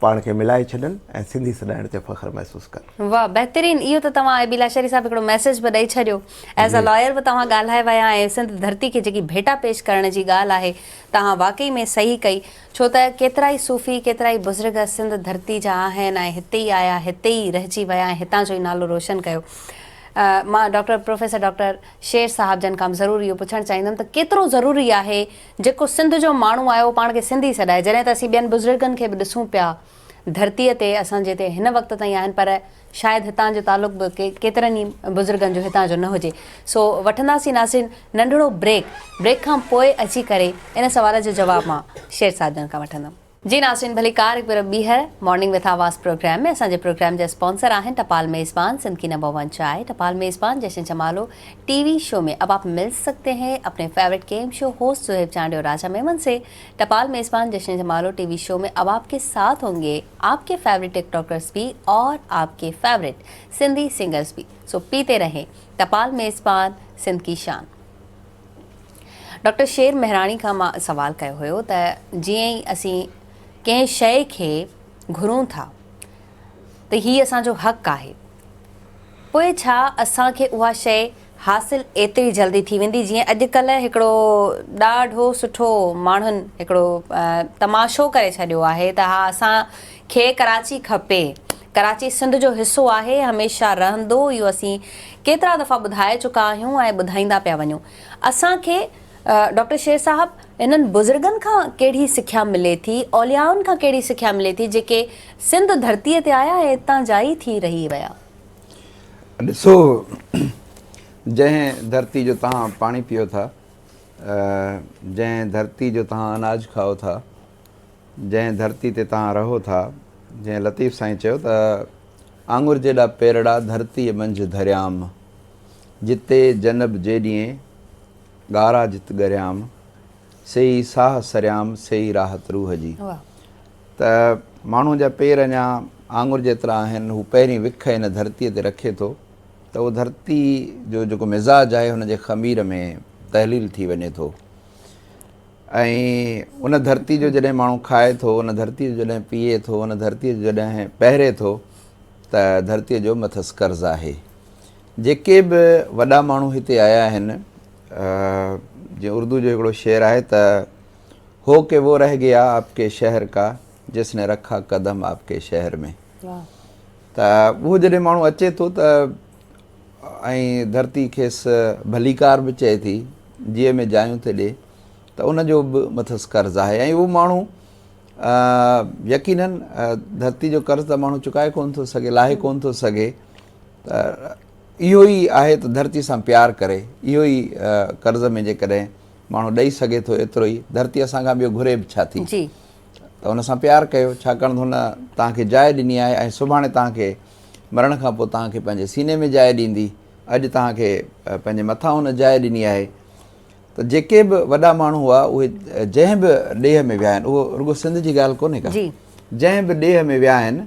पाण खे मिलाए छॾनि ऐं सिंधी सॾाइण ते फ़ख्रु महसूसु कनि। वाह, बहितरीन। इहो त तव्हां एबी लाशरी साहब हिकिड़ो मैसेज बि ॾेई छॾियो। एज़ अ लॉयर बि तव्हां ॻाल्हाए विया ऐं सिंध धरती खे जेकी भेटा पेश करण जी ॻाल्हि आहे तव्हां वाकई में सही कई, छो त केतिरा ई सूफ़ी केतिरा ई बुज़ुर्ग सिंध धरती जा आहिनि ऐं हिते ई आया, हिते ई रहिजी विया ऐं हितां जो ई नालो रोशन कयो। मां प्रोफेसर डॉक्टर शेर साहब जन खां ज़रूरु इहो पुछणु चाहींदमि त केतिरो ज़रूरी आहे जेको सिंध जो माण्हू आयो पाण खे सिंधी सॾाए, जॾहिं त असीं ॿियनि बुज़ुर्गनि खे बि ॾिसूं पिया धरतीअ ते असांजे हिते हिन वक़्त ताईं आहिनि पर शायदि हितां जो तालुक़ बि केतिरनि ई बुज़ुर्गनि जो हितां जो न हुजे। सो वठंदासीं नासिन नंढिड़ो ब्रेक खां पोइ अची करे इन सवाल जो जवाबु मां शेर साहब जन खां वठंदमि। जी नासिन, भली कार हिकु बार ॿीहर मॉर्निंग विथ आवाज़ प्रोग्राम में असांजे प्रोग्राम जा स्पॉन्सर आहिनि टपाल मेज़बान सिंध की नंबर 1 चाय, टपाल मेज़बान जश्न जमालो टीवी शो में अब आप मिल सकते हैं अपने favourite game show host Suhaib Chande और राजा मेमन से। टपाल मेज़बान जश्न जमालो टीवी शो में अब आपके साथ होंगे आपके फेवरेट टिकटॉकर्स भी और आपके फेवरेट सिंधी सिंगर्स भी। सो पीते रहें टपाल मेज़बान सिंध की शान। डॉक्टर शेर मेहराणी खां मां सवाल कयो हुयो त जीअं ई असीं कंहिं शइ खे घुरूं था त हीअ असांजो हक़ आहे, पोइ छा असांखे उहा शइ हासिलु एतिरी जल्दी थी वेंदी? जीअं अॼुकल्ह हिकिड़ो ॾाढो सुठो माण्हुनि हिकिड़ो तमाशो करे छॾियो आहे त हा असांखे कराची खपे, कराची सिंध जो हिसो आहे, हमेशह रहंदो, इहो असीं केतिरा दफ़ा ॿुधाए चुका आहियूं ऐं ॿुधाईंदा पिया वञूं। असांखे डॉक्टर शेर साहब इन्हनि बुज़ुर्गनि खां कहिड़ी सिख्या मिले थी, औलियाउनि खां कहिड़ी सिख्या मिले थी जेके सिंध धरतीअ ते आया ऐं हितां जा ई थी रही विया? ॾिसो, जंहिं धरती जो तव्हां पाणी पियो था, जंहिं धरती जो तव्हां अनाज खाओ था, जंहिं धरती ते तव्हां रहो था, जंहिं लतीफ़ साईं चयो त आंगुर जेॾा पेरड़ा धरतीअ मंझि धरियाम, जिते जनब जेॾीअं ॻारा जित गरियाम, सही साह सरियाम सही राहत रूह जी। त माण्हू जा पेर अञा आंगुर जेतिरा आहिनि, हू पहिरीं विख हिन धरतीअ ते रखे थो त उहो धरती जो जेको मिज़ाज आहे हुनजे ख़मीर में तहलील थी वञे थो ऐं उन धरती जो जॾहिं माण्हू खाए थो, उन धरती जो जॾहिं पीए थो, उन धरतीअ जो जॾहिं पहिरे थो त धरतीअ जो मथसि कर्ज़ु आहे। जेके बि वॾा माण्हू हिते आया आहिनि, जीअं उर्दू जो हिकिड़ो शेर आहे त हो के वो रह गया आपके शहर का जिसने रखा कदम आपके शहर में। त उहो जॾहिं माण्हू अचे थो त ऐं धरती खेसि भलीकार बि चए थी, जीअं में जायूं थी ॾिए, त उनजो बि मथसि कर्ज़ु आहे ऐं उहो माण्हू यकीनन धरती जो कर्ज़ु त माण्हू चुकाए कोन थो सघे, लाहे कोन थो सघे। त इहो ई आहे त धरती सां प्यारु करे, इहो ई कर्ज़ में जेकॾहिं माण्हू ॾेई सघे थो एतिरो ई, धरती असांखां ॿियो घुरे बि छा थी। जी त हुन सां प्यारु कयो, छाकाणि त हुन तव्हांखे जाइ ॾिनी आहे ऐं सुभाणे तव्हांखे मरण खां पोइ तव्हांखे पंहिंजे सीने में जाइ ॾींदी। अॼु तव्हांखे पंहिंजे मथां हुन जाइ ॾिनी आहे। त जेके बि वॾा माण्हू हुआ उहे जंहिं बि ॾेह में विया आहिनि, उहो रुॻो सिंध जी ॻाल्हि कोन्हे का, जी जंहिं बि ॾेह में विया आहिनि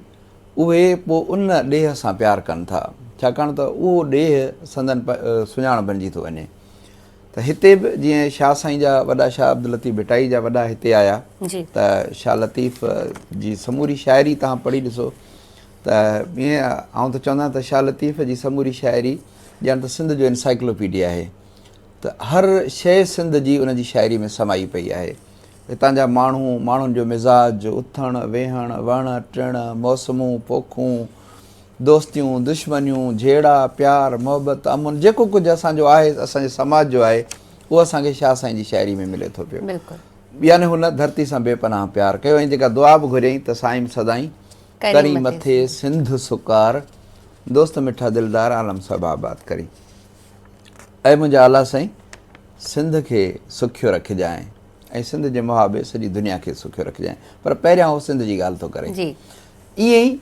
उहे पोइ उन ॾेह सां प्यारु कनि था, छाकाणि त उहो ॾेह संदन सुञाण बणिजी थो वञे। त हिते बि जीअं शाह साईं जा वॾा शाह अब्दुल लतीफ़ भिटाई जा वॾा हिते आया, जी त शाह लतीफ़ जी समूरी शाइरी तव्हां पढ़ी ॾिसो त ईअं आउं त चवंदा त शाह लतीफ़ जी समूरी शाइरी ॼण त सिंध जो इंसाइक्लोपीडिया आहे। त हर शइ सिंध जी उन जी शाइरी में समाई पई आहे। हितां जा माण्हू, माण्हुनि जो मिज़ाज, उथणु वेहणु, वण टिण, मौसमूं पोखूं, दोस्तियूं दुश्मनियूं, झेड़ा प्यार मोहबत अमुन, जेको कुझु असांजो आहे असांजे समाज जो आहे उहो असांखे शाह साईं जी शाइरी में मिले थो पियो। बिल्कुलु यानी हुन धरती सां बेपनाह प्यारु कयो ऐं जेका दुआ बि घुरियईं त साईं सदाईं करी मथे सिंध सुकार, दोस्त मिठा दिलदार आलम सभु आबाद करी। ऐं मुंहिंजा आला साईं सिंध खे सुखियो रखिजांइ ऐं सिंध जे मुहाबे सॼी दुनिया खे सुखियो रखिजांइ। पर पहिरियां उहो सिंध जी ॻाल्हि थो करे। ईअं ई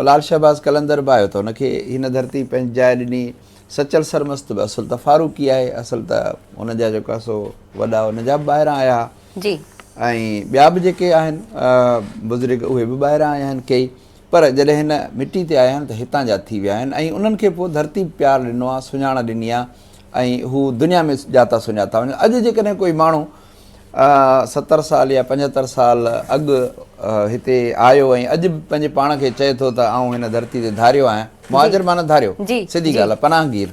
लाल शहबाज़ कलंदर बि आयो त हुनखे हिन धरती पंहिंजी जाइ ॾिनी। सचल सरमस्त बि असुल त फारूकी आहे, असुल त हुनजा जेका सो वॾा हुनजा बि ॿाहिरां आया जी ऐं ॿिया बि जेके आहिनि बुज़ुर्ग उहे बि ॿाहिरां आया आहिनि कई। पर जॾहिं हिन मिटी ते आया आहिनि त हितां जा थी विया आहिनि ऐं उन्हनि खे पोइ धरती प्यारु ॾिनो आहे, सुञाण ॾिनी आहे ऐं हू दुनिया में जाता सुञाता वञनि। अॼु जेकॾहिं कोई माण्हू 70 साल या 75 साल अॻु हिते आयो ऐं अॼु बि पंहिंजे पाण खे चए थो त आउं हिन धरती ते धारियो आहियां, मुहाजिर माना धारियो, सिधी ॻाल्हि आहे, पनाहगीर।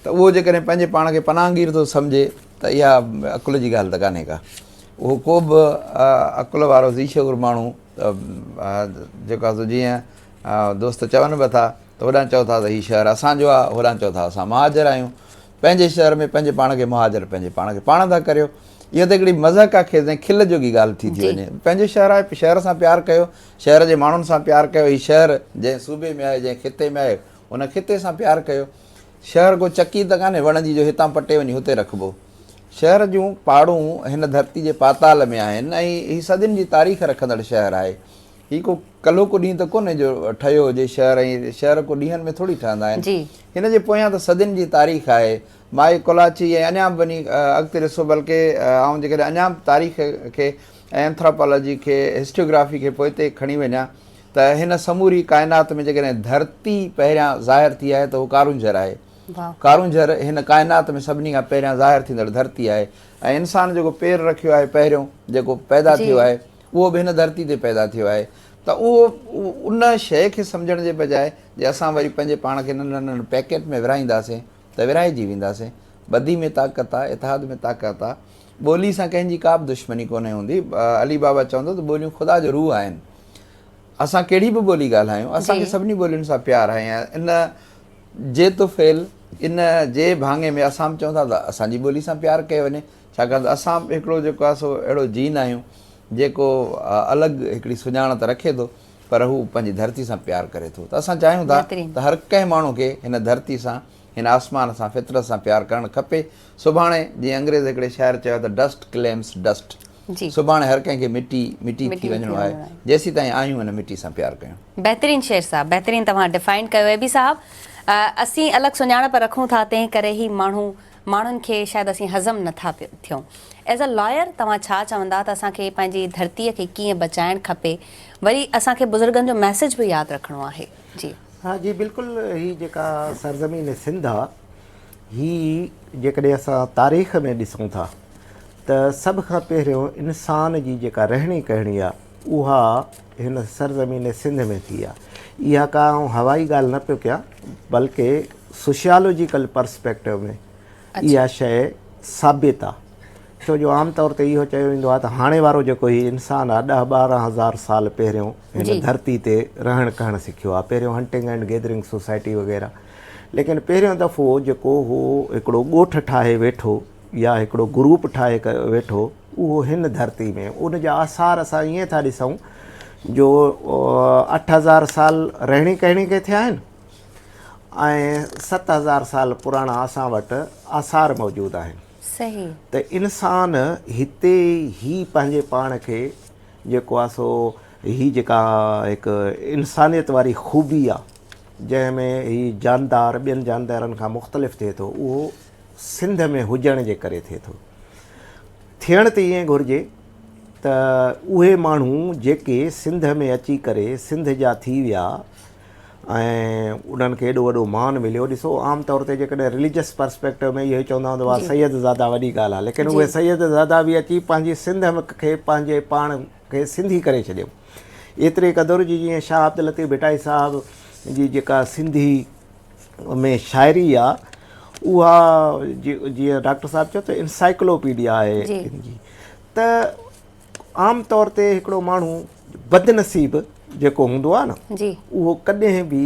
त उहो जेकॾहिं पंहिंजे पाण खे पनाहगीर थो सम्झे त इहा अकुल जी ॻाल्हि त कान्हे का। उहो को बि अकुल वारो ज़ीशोर माण्हू जेको आहे जीअं दोस्त चवनि बि था त होॾां चओ था त हीउ शहरु असांजो आहे, होॾां चओ था असां मुहाजिर आहियूं। पंहिंजे शहर में पंहिंजे पाण खे मुहाजिर पंहिंजे पाण खे पाण था करियो। इहा त हिकिड़ी मज़ाक़ आहे खे खिल जोगी ॻाल्हि थी थी वञे। पंहिंजो शहर आहे, शहर सां प्यारु कयो, शहर जे माण्हुनि सां प्यारु कयो। हीउ शहर जंहिं सूबे में आहे, जंहिं खिते में आहे, उन खिते सां प्यारु कयो। शहर को चकी त कान्हे वण जी जो हितां पटे वञी हुते रखिबो। शहर जूं पहाड़ूं हिन धरती जे पाताल में आहिनि ऐं हीउ सदियुनि जी तारीख़ रखंदड़ शहरु आहे। हीउ को कल्हो को ॾींहुं त कोन्हे जो ठहियो हुजे शहर, ऐं शहर को ॾींहंनि में थोरी ठहंदा आहिनि। हिन जे पोयां त सदियुनि जी तारीख़ आहे। माए कोलाची ऐं अञा बि वञी अॻिते ॾिसो, बल्कि ऐं जेकॾहिं अञा बि तारीख़ खे ऐं एंथ्रोपोलॉजी खे, हिस्टोग्राफी खे पोइ हिते खणी वञा त हिन समूरी काइनात में जेकॾहिं धरती पहिरियां ज़ाहिर थी आहे त उहो कारुंझर आहे। कारुंझर हिन काइनात में सभिनी खां पहिरियां ज़ाहिर थींदड़ धरती आहे ऐं इंसानु जेको पेर रखियो आहे पहिरियों जेको पैदा थियो आहे उहो बि हिन धरती ते पैदा थियो आहे। त उहो उन शइ खे सम्झण जे बजाए जे असां वरी पंहिंजे पाण खे नंढनि नंढनि पैकेट में विराईंदासीं त विराइजी वेंदासीं। बदी में ताक़त आहे, इतिहाद में ताक़त आहे। ॿोली सां कंहिंजी का बि दुश्मनी कोन्हे हूंदी। अली बाबा चवंदो त ॿोलियूं ख़ुदा जो रूह आहिनि। असां कहिड़ी बि ॿोली ॻाल्हायूं, असांखे सभिनी ॿोलियुनि सां प्यारु आहे। ऐं इन जे तो फेल इन जे भाङे में असां बि चऊं था त असांजी ॿोली सां प्यारु कयो वञे, छाकाणि त असां बि हिकिड़ो जेको आहे सो अहिड़ो जीन आहियूं जेको अलॻि हिकिड़ी सुञाणत रखे थो, पर हू पंहिंजी धरती सां प्यारु करे थो। त असां चाहियूं था त हर कंहिं माण्हू खे हिन धरती सां, हिन आसमान सां, फितरत सां प्यारु करणु खपे। सुभाणे जीअं अंग्रेज़ हिकिड़े शाइर चयो त डस्ट क्लेम्स डस्ट, सुभाणे हर कंहिंखे मिटी मिटी थी वञिणो आहे। जेसीं ताईं आहियूं हिन मिटी सां प्यारु कयूं। बहितरीनु शेर साहब, बहितरीनु तव्हां डिफाइन कयो आहे बि साहब। असीं अलॻि सुञाणप रखूं था, तंहिं करे ई माण्हुनि खे शायदि असीं हज़म नथा थियूं। एज़ अ लॉयर तव्हां छा चवंदा त असांखे पंहिंजी धरतीअ खे कीअं बचाइणु खपे? वरी असांखे बुज़ुर्गनि जो मैसेज बि यादि रखिणो आहे। जी हाँ जी बिल्कुलु। हीअ जेका सरज़मीन सिंध आहे, हीअ जेकॾहिं असां तारीख़ में ॾिसूं था त सभ खां पहिरियों इंसान जी जेका रहणी कहणी आहे उहा हिन सरज़मीन सिंध में थी आहे। इहा का हवाई ॻाल्हि न पियो कयां, बल्कि सोशियोलॉजिकल पर्सपेक्टिव में इहा शइ साबित आहे। छो जो आम तौर ते इहो चयो वेंदो आहे त हाणे वारो जेको हीउ इंसानु आहे 10-12 हज़ार साल पहिरियों हिन धरती ते रहणु करणु सिखियो आहे। पहिरियों हंटिंग एंड गैदरिंग सोसाइटी वग़ैरह, लेकिन पहिरियों दफ़ो जेको हो हिकिड़ो ॻोठ ठाहे वेठो या हिकिड़ो ग्रुप ठाहे वेठो, उहो हिन धरती में उन जा आसार असां ईअं था ॾिसूं जो 8000 साल रहणी कहणी के थिया आहिनि। ऐं 7000 साल पुराणा असां वटि आसार मौजूदु आहिनि। सही। त इंसान हिते ई पंहिंजे पाण खे जेको आहे सो ही जेका हिकु इंसानियत वारी ख़ूबी आहे जंहिंमें ही जानदार ॿियनि जानदारनि खां मुख़्तलिफ़ थिए थो, उहो सिंध में हुजण जे करे थिए थो। थियण त ईअं घुरिजे त उहे माण्हू जेके सिंध में अची करे सिंध जा थी विया ऐं उन्हनि खे एॾो वॾो मान मिलियो। ॾिसो आम तौर ते जेकॾहिं रिलीजियस पर्सपेक्टिव में इहो ई चवंदा हूंदा हुआ सैयदज़ादा वॾी ॻाल्हि आहे, लेकिन उहे सैयदज़ादा बि अची पंहिंजी सिंध खे पंहिंजे पाण खे सिंधी करे छॾियो। एतिरे क़दुरु जी जीअं शाह अब्दुल लतीफ़ भिटाई साहब जी जेका सिंधी में शाइरी आहे उहा जीअं डॉक्टर साहब चयो त इंसाइक्लोपीडिया आहे हिनजी। त आम तौर ते हिकिड़ो माण्हू बदनसीब जेको हूंदो आहे न जी, उहो कॾहिं बि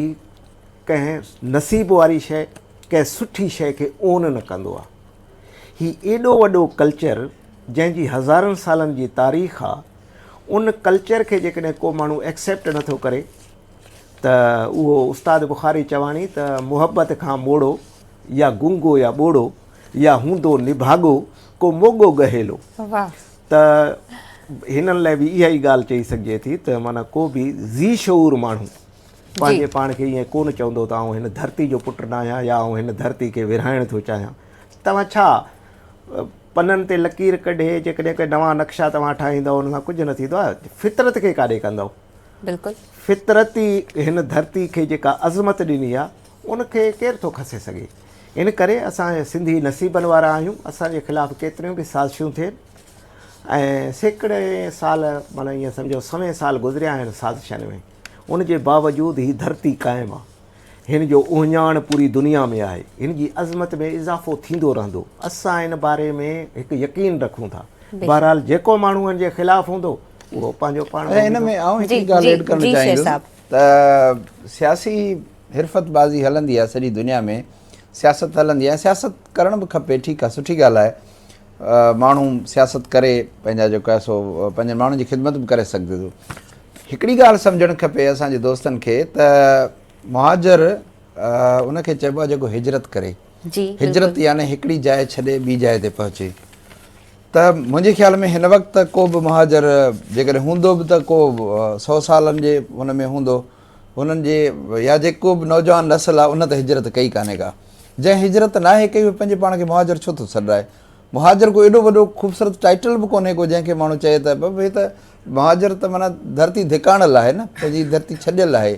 कंहिं नसीब वारी शइ कंहिं सुठी शइ खे ओन न कंदो आहे। ही एॾो वॾो कल्चर जंहिंजी हज़ारनि सालनि जी तारीख़ आहे, उन कल्चर खे जेकॾहिं को माण्हू एक्सेप्ट नथो करे त उहो उस्ताद बुखारी चवाणी त मुहबत खां मोड़ो या गुंगो या ॿोड़ो या हूंदो निभागो को मोगो गहेलो। वाह। त हिननि लाइ बि इहा ई ॻाल्हि चई सघिजे थी त माना को बि ज़ी शऊर माण्हू पंहिंजे पाण खे ईअं कोन चवंदो त आउं हिन धरती जो पुटु न आहियां या आउं हिन धरती खे विरहाइण थो चाहियां। तव्हां छा पननि ते लकीर कढे जेकॾहिं कोई नवां नक्शा तव्हां ठाहींदव उन सां कुझु न थींदो आहे। फितरत खे काॾे कंदव? बिल्कुलु। फितरत ई हिन धरती खे जेका अज़मत ॾिनी आहे उनखे केरु थो खसे सघे। इन करे असां सिंधी नसीबनि वारा आहियूं। असांजे ख़िलाफ़ु केतिरियूं बि साज़िशूं थियनि ऐं सैकड़े साल माना ईअं सम्झो समय साल गुज़रिया आहिनि साज़िशनि में, उन जे बावजूदि ही धरती क़ाइमु आहे। हिन जो उहिञाण पूरी दुनिया में आहे। हिन जी अज़मत में इज़ाफ़ो थींदो रहंदो। असां इन बारे में हिकु यकीन रखूं था। बहरहाल जेको माण्हू हिन जे ख़िलाफ़ु हूंदो उहो पंहिंजो पाण। हिन में आउं हिकिड़ी ॻाल्हि एड करणु चाहींदुसि त सियासी हिरफ़तबाज़ी हलंदी आहे सॼी दुनिया में, सियासत हलंदी आहे। सियासत करणु बि खपे, ठीकु आहे, सुठी ॻाल्हि आहे। माण्हू सियासत करे पंहिंजा जेको आहे सो पंहिंजे माण्हुनि जी ख़िदमत बि करे सघिजे थो। हिकिड़ी ॻाल्हि सम्झणु खपे असांजे दोस्तनि खे त मुहाजिर उनखे चइबो आहे जेको हिजरत करे। हिजरत यानी हिकिड़ी जाइ छॾे ॿी जाइ ते पहुचे। त मुंहिंजे ख़्याल में हिन वक़्तु को बि मुहाजिर जेकॾहिं हूंदो बि त को 100 सालनि जे हुन में हूंदो, हुननि जे या जेको बि नौजवान नस्ल आहे उन त हिजरत कई कान्हे का। जंहिं हिजरत नाहे कई उहो पंहिंजे पाण खे मुहाजिर छो थो सॾाए? मुहाजिर को एॾो वॾो ख़ूबसूरत टाइटल बि कोन्हे को जंहिंखे माण्हू चए त भई त मुहाजिर त माना धरती धिकाणल आहे न, पंहिंजी धरती छॾियल आहे।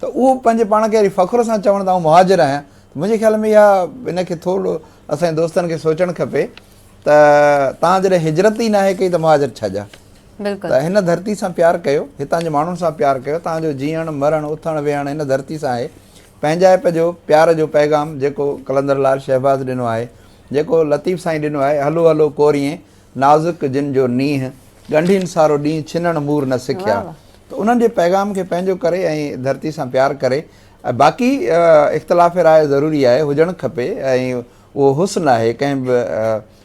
त उहो पंहिंजे पाण खे वरी फ़ख़ुर सां चवणु त आउं मुहाजिर आहियां। मुंहिंजे ख़्याल में इहा इनखे थोरो असांजे दोस्तनि खे सोचणु खपे त तव्हां जॾहिं हिजरत ई नाहे कई त मुहाजिर छा जा। त हिन धरती सां प्यारु कयो, हितां जे माण्हुनि सां प्यारु कयो। तव्हांजो जीअणु मरणु उथणु वेहणु हिन धरती सां आहे। पंहिंजाइप जो प्यार जो पैगाम जेको कलंदर लाल शहबाज़ ॾिनो आहे, जेको लतीफ़ साईं ॾिनो आहे, हलो हलो कोरिए नाज़ुक जिन जो नींहुं ॻंढियुनि सारो ॾींहुं छिनणु मूर न सिखिया। त उन्हनि जे पैगाम खे पंहिंजो करे ऐं धरती सां प्यारु करे। ऐं बाक़ी इख़्तिलाफ़ राय ज़रूरी आहे, हुजणु खपे। ऐं उहो हुस्न आहे कंहिं बि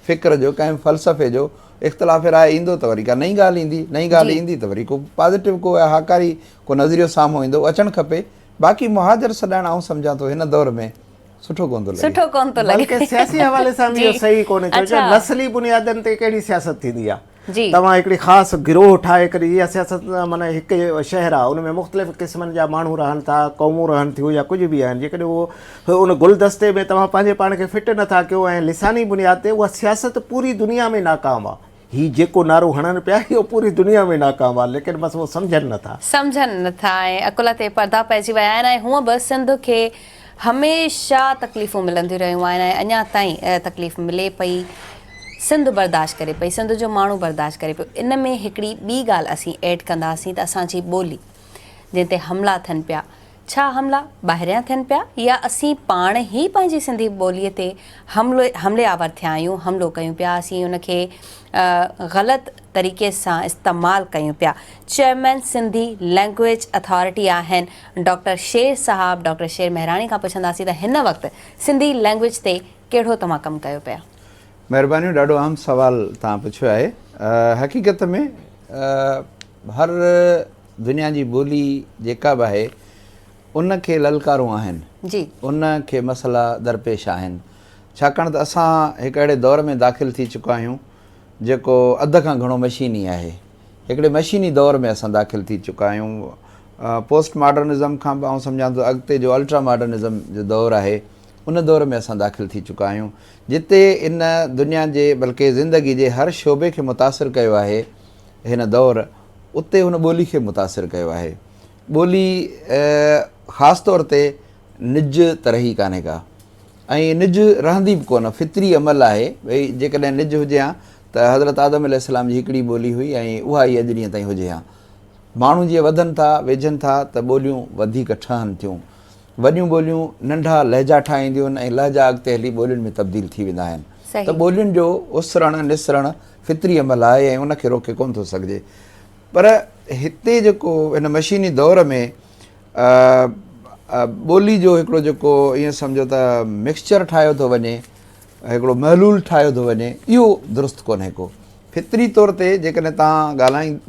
फ़िक्र जो, कंहिं बि फ़लसफ़े जो। इख़्तिलाफ़ राय ईंदो त वरी का नई ॻाल्हि ईंदी, नई ॻाल्हि ईंदी त वरी को पॉज़िटिव को हाकारी को नज़रियो साम्हूं ईंदो, अचणु खपे। बाक़ी मुहाजिर सॾाइणु आउं सम्झां थो हिन दौर में सुठो कोन थो लॻे। बल्कि सियासी हवाले सां बि इहो सही कोन्हे। छो नस्ली बुनियादनि ते कहिड़ी सियासत थींदी आहे? तव्हां हिकिड़ी ख़ासि गिरोह ठाहे करे इहा सियासत माना हिकु शहर आहे, उन में मुख़्तलिफ़ क़िस्मनि जा माण्हू रहनि था, क़ौमूं रहनि थियूं या कुझु बि आहिनि। जेकॾहिं उहो उन गुलदस्ते में तव्हां पंहिंजे पाण खे फिट नथा कयो ऐं लिसानी बुनियाद ते, उहा सियासत पूरी दुनिया में नाकाम आहे। हीउ जेको नारो हणनि पिया इहो पूरी दुनिया में नाकाम आहे, लेकिन बसि उहो सम्झनि नथा ऐं अकुल ते पर्दा पइजी विया आहिनि। ऐं हूअं बि सिंध खे हमेशह तकलीफ़ूं मिलंदियूं रहियूं आहिनि ऐं अञा ताईं तकलीफ़ मिले पई। सिंध बर्दाश्त करे पई, सिंध जो माण्हू बर्दाश्त करे पियो। इन में हिकिड़ी ॿी ॻाल्हि असीं ऐड कंदासीं त असांजी ॿोली जंहिं ते हमला थियनि पिया, छा हमला ॿाहिरियां थियनि पिया या असीं पाण ई पंहिंजी सिंधी ॿोलीअ ते हमले आवर थिया आहियूं, हमिलो कयूं पिया, असीं उनखे ग़लति तरीक़े सां इस्तेमालु कयूं पिया। चेयरमैन सिंधी लैंग्वेज अथॉरिटी आहिनि डॉक्टर शेर साहब, डॉक्टर शेर मेहराणी खां पुछंदासीं त हिन वक़्तु सिंधी लैंग्वेज ते कहिड़ो तव्हां कमु कयो पिया? महिरबानी, ॾाढो अहम सुवालु तव्हां पुछियो आहे। हक़ीक़त में हर दुनिया जी ॿोली जेका बि आहे उनखे ललकारूं आहिनि। जी उन खे मसइला दरपेश आहिनि, छाकाणि त असां हिकु अहिड़े दौर में दाख़िल थी चुका आहियूं जेको अध खां घणो मशीनी आहे। हिकिड़े मशीनी दौर में असां दाख़िल थी चुका आहियूं। पोस्ट मॉडर्निज़म खां बि आउं सम्झां थो अॻिते जो अल्ट्रा मॉडर्निज़म जो दौरु आहे, उन दौर में असां दाख़िल थी चुका आहियूं, जिते इन दुनिया जे बल्कि ज़िंदगी जे हर शोबे खे मुतासिर कयो आहे हिन दौरु, उते हुन ॿोली खे मुतासिर कयो आहे। ॿोली ख़ासि तौर ते निज त रही कान्हे का, ऐं निज रहंदी बि कोन, फितरी अमल आहे भई जेकॾहिं निज हुजे हा त हज़रत आदम अलैहिस्सलाम जी हिकिड़ी ॿोली हुई ऐं उहा ई अॼु ॾींहं ताईं हुजे हा। माण्हू जीअं वधनि था वेझनि था त ॿोलियूं वधीक ठहनि थियूं, वॾियूं ॿोलियूं नंढा लहजा ठाहींदियूं आहिनि ऐं लहजा अॻिते हली ॿोलियुनि में तब्दील थी वेंदा आहिनि। त ॿोलियुनि जो उसरणु निसरणु फितरी अमल आहे ऐं उनखे रोके कोन थो सघिजे। पर हिते जेको हिन मशीनी दौर में ॿोली जो हिकिड़ो जेको ईअं सम्झो त मिक्सचर ठाहियो थो वञे, हिकिड़ो महलूल ठाहियो थो वञे, इहो दुरुस्त कोन्हे को। फितरी तौर ते जेकॾहिं तव्हां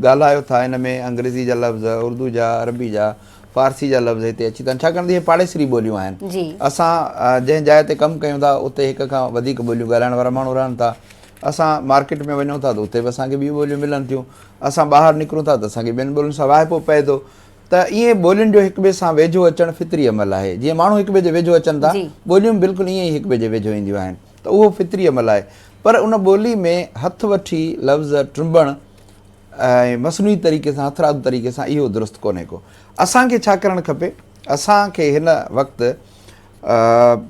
ॻाल्हायो था हिन में अंग्रेज़ी जा लफ़्ज़, उर्दू जा, अरबी जा, फारसी जा लफ़्ज़ हिते अची था, छाकाणि त इहे पाड़ेसरी ॿोलियूं आहिनि। असां जंहिं जाइ ते कमु कयूं था उते हिक खां वधीक ॿोलियूं ॻाल्हाइण वारा माण्हू रहनि था। असां मार्केट में वञूं था त उते बि असांखे ॿियूं ॿोलियूं मिलनि थियूं। असां ॿाहिरि निकिरूं था त असांखे ॿियनि ॿोलियुनि सां वाइपो पए थो। त ईअं ॿोलियुनि जो हिक ॿिए सां वेझो अचणु फितरी अमल आहे। जीअं माण्हू हिक ॿिए जे वेझो अचनि था, ॿोलियूं बिल्कुलु ईअं ई हिक ॿिए जे वेझो ईंदियूं आहिनि, त उहो फितरी अमल आहे। पर उन ॿोली में हथु वठी लफ़्ज़ टुंबणु ऐं मसनूई तरीक़े सां, हथरादू तरीक़े सां, इहो दुरुस्त कोन्हे को। असांखे छा करणु खपे? असांखे हिन वक़्तु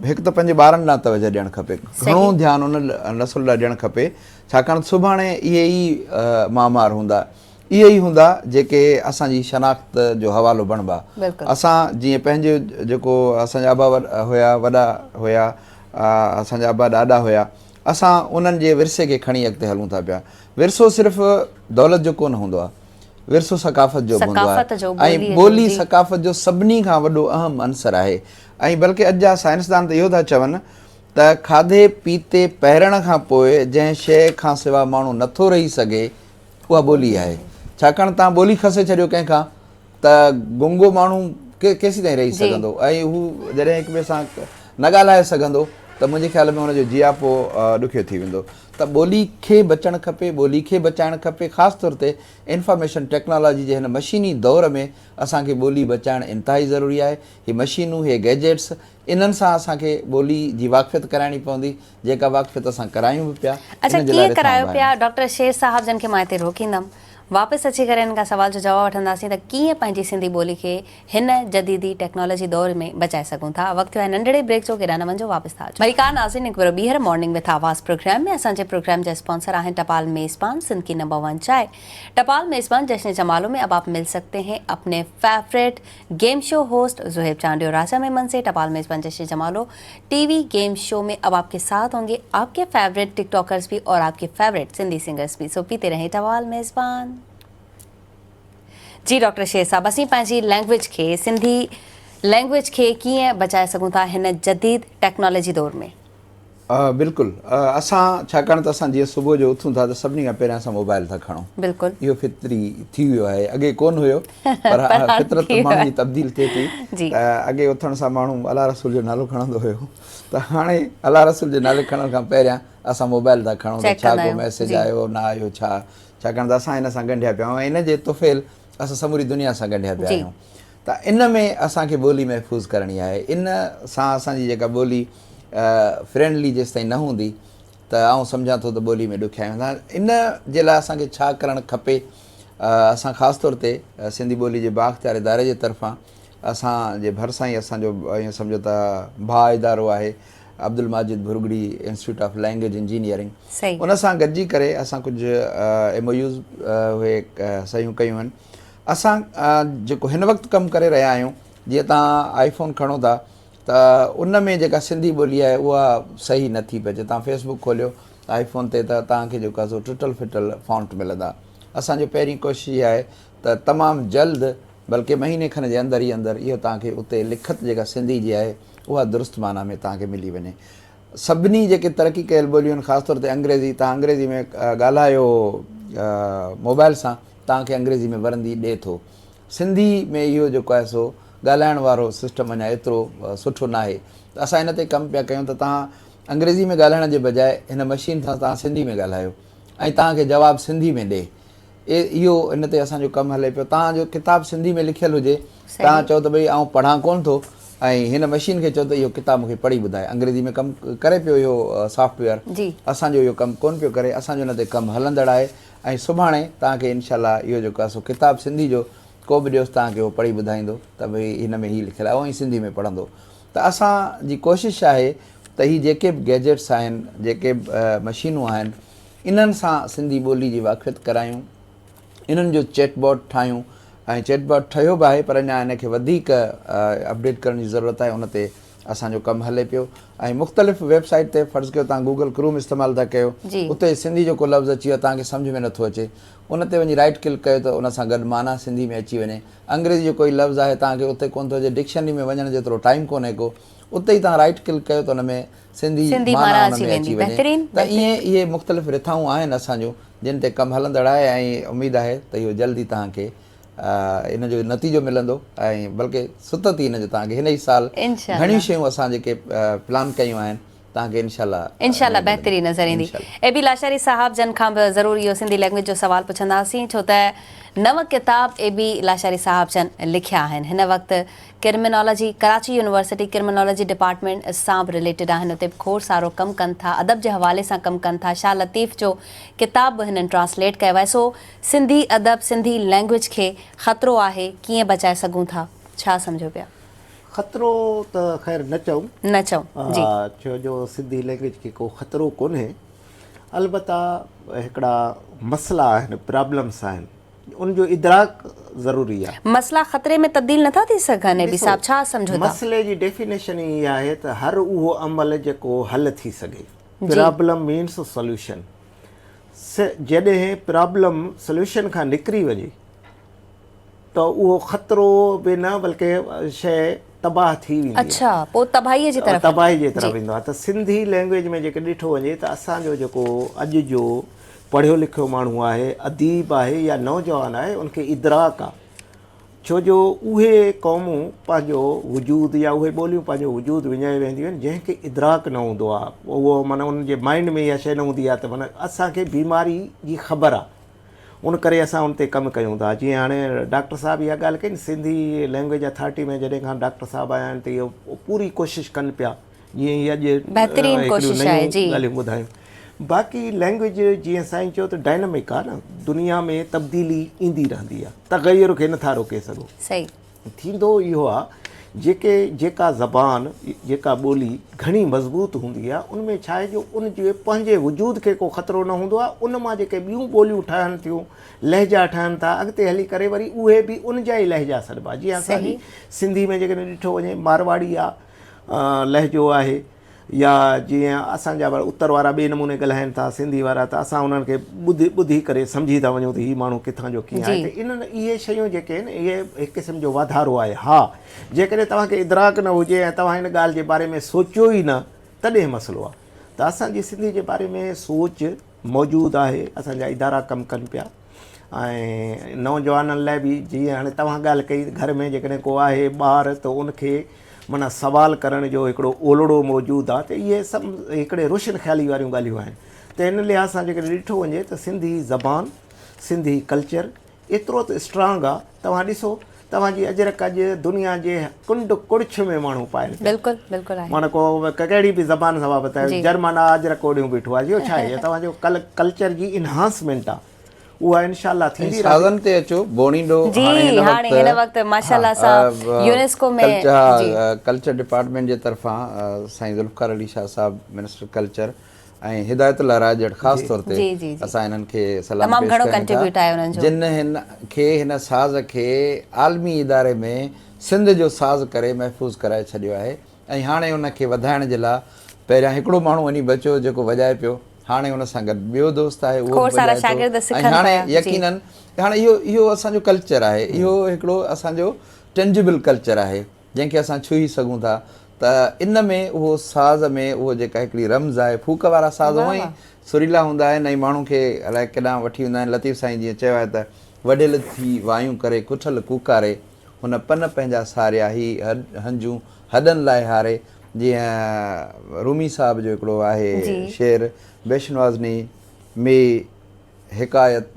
हिकु त पंहिंजे ॿारनि ॾांहुं तवजो ॾियणु खपे, घणो ध्यानु उन नसुल लाइ ॾियणु खपे, छाकाणि सुभाणे इहे ई मामार हूंदा, इहे ई हूंदा जेके असांजी शनाख़्त जो हवालो बणिबा। असां जीअं पंहिंजो जेको असांजा अबा हुया, वॾा हुया, असांजा अबा ॾाॾा हुया, असां उन्हनि जे विरसे खे खणी अॻिते हलूं था पिया। विरसो सिर्फ़ु दौलत जो कोन हूंदो आहे, विरसो सकाफ़त जो बि हूंदो आहे, ऐं ॿोली सकाफ़त जो सभिनी खां वॾो अहम अंसर आहे। ऐं बल्कि अॼु जा साइंसदान त इहो था चवनि त खाधे पीते पहिरण खां पोइ जंहिं शइ खां सवाइ माण्हू नथो रही सघे उहा ॿोली आहे। छाकाणि तव्हां ॿोली खसे छॾियो कंहिंखां त गुंगो माण्हू केसीं ताईं रही सघंदो, ऐं हू जॾहिं हिक ॿिए सां न ॻाल्हाए सघंदो त मुंहिंजे ख़्याल में हुनजो जियापो ॾुखियो थी वेंदो। त ॿोली खे बचणु खपे, ॿोली खे बचाइणु खपे। ख़ासि तौर ते इंफॉर्मेशन टेक्नोलॉजी जे हिन मशीनी दौर में असांखे ॿोली बचाइणु इंतिहाई ज़रूरी आहे। हीअ मशीनूं, इहे गैजेट्स, इन्हनि सां असांखे ॿोली जी वाक़फ़ियत कराइणी पवंदी, जेका वाक़फ़ियत असां करायूं बि पिया। अच्छा, कीअं करायो पिया? डॉक्टर शेर साहब जन खे मां हिते रोकींदमि, वापसि अची करे हिन खां सवाल जो जवाबु वठंदासीं त कीअं पंहिंजी सिंधी ॿोली खे हिन जदीदी टेक्नोलॉजी दौर में बचाए सघूं था। वक़्तु आहे नंढड़े ब्रेक जो, केॾा न वञो, वापसि था अचो। मरिका नाज़रीन, हिकु भेरो ॿीहर मॉर्निंग विथ आवाज़ प्रोग्राम में असांजे प्रोग्राम जा स्पॉन्सर आहिनि टपाल मेज़बान, सिंध की नंबर 1 चाय। टपाल मेज़बान जश्न जमालों में अब आप मिल सकते हैं अपने favourite game show host Zuhaib चांदी और राजा मेमन से। टपाल मेज़बान जश्न जमालों टीवी गेम शो में अब आपके साथ होंगे आपके फेवरेट टिकटॉकर्स भी और आपके फेवरेट सिंधी सिंगर्स भी। सो पीते रहें टपाल मेज़बान। जी डॉक्टर शेर साहब, असीं पंहिंजी लैंग्वेज खे, सिंधी लैंग्वेज खे कीअं बचाए सघूं था हिन जदीद टेक्नोलॉजी दौर में? बिल्कुलु। असां छाकाणि त असां जीअं सुबुह जो उथूं था त सभिनी खां पहिरियां असां मोबाइल था खणूं। बिल्कुलु, इहो फितरी थी वियो आहे। अॻे कोन हुयो, पर फितरत माण्हू जी तब्दील थिए थी। अॻे उथण सां माण्हू अला रसूल जो नालो खणंदो हुयो, त हाणे अला रसूल जे नाले खणण खां पहिरियां असां मोबाइल था खणूं त छा को मैसेज आयो, न आयो, छा, छाकाणि त असां हिन सां ॻंढिया पिया आहियूं ऐं इन जे तुफ़ैल असां समूरी दुनिया सां ॻंढिया पिया आहियूं। त इन में असांखे ॿोली महफ़ूज़ करणी आहे। इन सां असांजी जेका ॿोली फ्रेंडली जेसि ताईं न हूंदी त आउं सम्झां थो त ॿोली में ॾुखिया वेंदा। इन जे लाइ असांखे छा करणु खपे? असां ख़ासि तौर ते सिंधी ॿोली जे बाख़्तियार इदारे जे तरफ़ां असांजे भरिसां ई असांजो ईअं सम्झो त भाउ इदारो आहे Abdul Majid Bhurgri institute of language engineering, उन सां गॾिजी करे असां कुझु MOUs उहे सयूं कयूं आहिनि। असां जेको हिन वक़्तु कमु करे रहिया आहियूं, जीअं तव्हां आईफोन खणो था त उन में जेका सिंधी ॿोली आहे उहा सही नथी पए। तव्हां फेसबुक खोलियो आईफोन ते त तव्हांखे जेको आहे सो टुटल फिटल फॉन्ट मिलंदा। असांजो पहिरीं कोशिशि इहा आहे त तमामु जल्द, बल्कि महीने खनि जे अंदरि ई अंदरि इहो तव्हांखे उते लिखत जेका सिंधी जी आहे उहा दुरुस्त माना में तव्हांखे मिली वञे। सभिनी जेके तरक़ी कयल ॿोलियूं आहिनि, ख़ासि तौर ते अंग्रेज़ी, तव्हां अंग्रेज़ी में ॻाल्हायो मोबाइल सां, तव्हांखे अंग्रेज़ी में वरंदी ॾिए थो। सिंधी में इहो जेको आहे सो ॻाल्हाइण वारो सिस्टम अञा एतिरो सुठो न आहे। त असां हिन ते कमु पिया कयूं त तव्हां अंग्रेज़ी में ॻाल्हाइण जे बजाए हिन मशीन सां तव्हां सिंधी में ॻाल्हायो ऐं तव्हांखे जवाबु सिंधी में ॾिए। इहो हिन ते असांजो कमु हले पियो। तव्हांजो किताबु सिंधी में लिखियलु हुजे, तव्हां चओ त भई आउं पढ़ां कोन थो ऐं हिन मशीन खे चओ त इहो किताबु मूंखे पढ़ी ॿुधाए। अंग्रेज़ी में कमु करे पियो इहो सॉफ्टवेयर, असांजो इहो कमु कोन पियो करे। असांजो हिन ते कमु हलंदड़ आहे ऐं सुभाणे तव्हांखे इनशाला इहो जेको आहे सो किताबु सिंधी जो को बि ॾियोसि तव्हांखे उहो पढ़ी ॿुधाईंदो त भई हिन में हीउ लिखियलु आहे, ऐं सिंधी में पढ़ंदो। त असांजी कोशिशि आहे त हीअ जेके बि गैजेट्स आहिनि, जेके बि मशीनूं आहिनि, इन्हनि सां सिंधी ॿोली जी वाक़फ़ियत करायूं, इन्हनि जो चैटबॉट ठाहियूं। ऐं चैटबॉट ठहियो बि आहे पर अञा हिनखे वधीक अपडेट करण जी ज़रूरत आहे। उन ते असांजो कमु हले पियो ऐं मुख़्तलिफ़ वेबसाइट ते फ़र्ज़ु कयो तव्हां गूगल क्रोम इस्तेमालु था कयो, उते सिंधी जो को लफ़्ज़ अची वियो तव्हांखे सम्झ में नथो अचे, उन ते वञी राइट क्लिक कयो त उन सां गॾु माना सिंधी में अची वञे। अंग्रेज़ी जो कोई लफ़्ज़ आहे तव्हांखे उते कोन थो अचे, डिक्शनरी में वञण जेतिरो टाइम कोन्हे को, उते ई तव्हां राइट क्लिक कयो त उन में सिंधी माना उन में अची वञे। त ईअं इहे मुख़्तलिफ़ रिथाऊं आहिनि असांजो जिन ते कमु हलंदड़ आहे ऐं उमेदु आहे त इहो जल्दी तव्हांखे इन जो नतीजो मिलंदो ऐं बल्कि सुतत ई इन जो तव्हांखे हिन ई साल घणियूं शयूं असां जेके प्लान कयूं आहिनि तव्हांखे इनशाला बहितरीन नज़र ईंदी। ए बी लाशारी साहब जन खां बि ज़रूरु इहो सिंधी लैंग्वेज जो सवाल पुछंदासीं, छो त नव किताब ए बी लाशारी साहब जन लिखिया आहिनि। हिन वक़्तु criminology Karachi university criminology department सां बि रिलेटेड आहिनि, उते खोड़ सारो कमु कनि था, अदब जे हवाले सां कमु कनि था। शाह लतीफ़ जो किताब बि हिननि ट्रांसलेट कयो आहे। सो सिंधी अदब, सिंधी लैंग्वेज खे ख़तरो आहे, कीअं बचाए सघूं था, छा सम्झो पिया? ख़तरो त ख़ैर न चऊं छो जो सिंधी लैंग्वेज खे को ख़तरो कोन्हे। अलबत्ता हिकिड़ा मसइला आहिनि, प्रॉब्लम्स आहिनि, उनजो इदराक ज़रूरी आहे। मसइला ख़तरे में तब्दील नथा थी सघनि? बी साहब छा सम्झो था? मसइले जी डेफिनेशन ई आहे त हर उहो अमल जेको हल थी सघे। Problem means solution. जॾहिं प्रॉब्लम सॉल्यूशन खां निकिरी वञे त उहो ख़तरो बि न बल्कि शइ तबाह थी वेंदी। अच्छा, पोइ तबाही जे तरफ़ वेंदो आहे। त सिंधी लैंग्वेज में जेके ॾिठो वञे त असांजो जेको अॼु जो पढ़ियो लिखियो माण्हू आहे, अदीब आहे या नौजवान आहे, उनखे इदराक आहे। छो जो उहे क़ौमूं पंहिंजो वजूद या उहे ॿोलियूं पंहिंजो वजूद विञाए वेंदियूं आहिनि जंहिंखे इदराक न हूंदो आहे। उहो माना उनजे माइंड में इहा शइ न हूंदी आहे त माना असांखे बीमारी जी ख़बर आहे, उन करे असां उन ते कमु कयूं था। जीअं हाणे डॉक्टर साहब इहा ॻाल्हि कई न, सिंधी लैंग्वेज अथॉरिटी में जॾहिं खां डॉक्टर साहब आया आहिनि त इहो पूरी कोशिशि कनि पिया जीअं हीअ अॼु ॻाल्हियूं ॿुधायूं। बाक़ी लैंग्वेज जीअं साईं चयो त डायनामिक आहे न, दुनिया में तब्दीली ईंदी रहंदी आहे, तग़य्युर खे नथा रोके सघो। सही थींदो इहो आहे जेका ज़बान, जेका ॿोली घणी मज़बूत हूंदी आहे, उनमें छा आहे जो उनजे पंहिंजे वजूद खे को ख़तरो न हूंदो आहे। उन मां जेके ॿियूं ॿोलियूं ठहनि थियूं, लहजा ठहनि था, अॻिते हली करे वरी उहे बि उन जा ई लहजा सॾिबा। जीअं असांजी सिंधी में जेकॾहिं ॾिठो वञे मारवाड़ी आहे लहजो आहे, या जीअं असांजा उत्तर वारा ॿिए नमूने ॻाल्हाइनि था सिंधी वारा, त असां उन्हनि खे ॿुधी करे सम्झी था वञूं त हीउ माण्हू किथां जो कीअं आहे। त इन्हनि इहे शयूं जेके आहिनि इहे हिकु क़िस्म जो वाधारो आहे। हा, जेकॾहिं तव्हांखे इदराक न हुजे ऐं तव्हां हिन ॻाल्हि जे बारे में सोचियो ई न, तॾहिं मसइलो आहे। त असांजी सिंधी जे बारे में सोच मौजूदु आहे, असांजा इदारा कमु कनि पिया। ऐं नौजवाननि लाइ बि जीअं हाणे तव्हां ॻाल्हि कई, घर में जेकॾहिं को आहे ॿार त उनखे माना सवाल करण जो हिकिड़ो ओलड़ो मौजूदु आहे, त इहे सभु हिकिड़े रोशन ख़्याली वारियूं ॻाल्हियूं आहिनि। त इन लिहाज़ सां जेकॾहिं ॾिठो वञे त सिंधी ज़बान, सिंधी कल्चर एतिरो त स्ट्रांग आहे। तव्हां ॾिसो, तव्हांजी अजरक अॼु दुनिया जे कुंड कुड़छ में माण्हू पाइनि, बिल्कुलु माना को कहिड़ी बि ज़बान सां बतायो, जर्मन आहे अजरक ओॾियूं बीठो आहे। इहो छा आहे? तव्हांजो कल्चर जी इनहांसमेंट आहे, उहा इनशाअल्लाह थींदी साज़न ते अचो। बोणीडो हाणे हिन वक़्तु माशाअल्लाह सां यूनेस्को में कल्चर डिपार्टमेंट जे तरफ़ां साईं ज़ुल्फ़िकार अली शाह साहब मिनिस्टर कल्चर ऐं हिदायतुल्लाह राजड़ ख़ासि तौर ते असां हिननि खे सलाम पेश कयूं था, जिन हिन खे हिन साज़ खे आलमी इदारे में सिंध जो साज़ करे महफ़ूज़ कराए छॾियो आहे। ऐं हाणे उनखे वधाइण जे लाइ पहिरियां हिकिड़ो माण्हू वञी बचियो जेको वॼाए पियो, हाणे हुन सां गॾु ॿियो दोस्त आहे उहो, ऐं हाणे यकीनन हाणे इहो असांजो कल्चर आहे, इहो हिकिड़ो असांजो टेंजिबल कल्चर आहे जंहिंखे असां छुही सघूं था। त इन में उहो साज़ में उहो जेका हिकिड़ी रम्ज़ आहे, फूक वारा साज़ हूअं ई सुरीला हूंदा आहिनि ऐं माण्हू खे अलाए केॾांहुं वठी वेंदा आहिनि। लतीफ़ साईं जीअं चयो आहे त वॾेल थी वायूं करे कुठल कूकारे, हुन पन पंहिंजा सारिया ही हंजूं हॾनि लाइ हारे। जीअं रूमी साहब जो हिकिड़ो आहे शेर, बेशनवाज़नी में हिकायत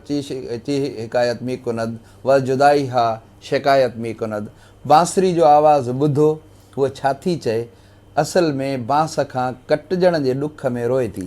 ची हिकायत मी कुनद व जुदाई हा शिकायत मी कुनद। बांसुरी जो आवाज़ु ॿुधो उहा छा थी चए, असल में बांस खां कटिजण जे ॾुख में रोए थी।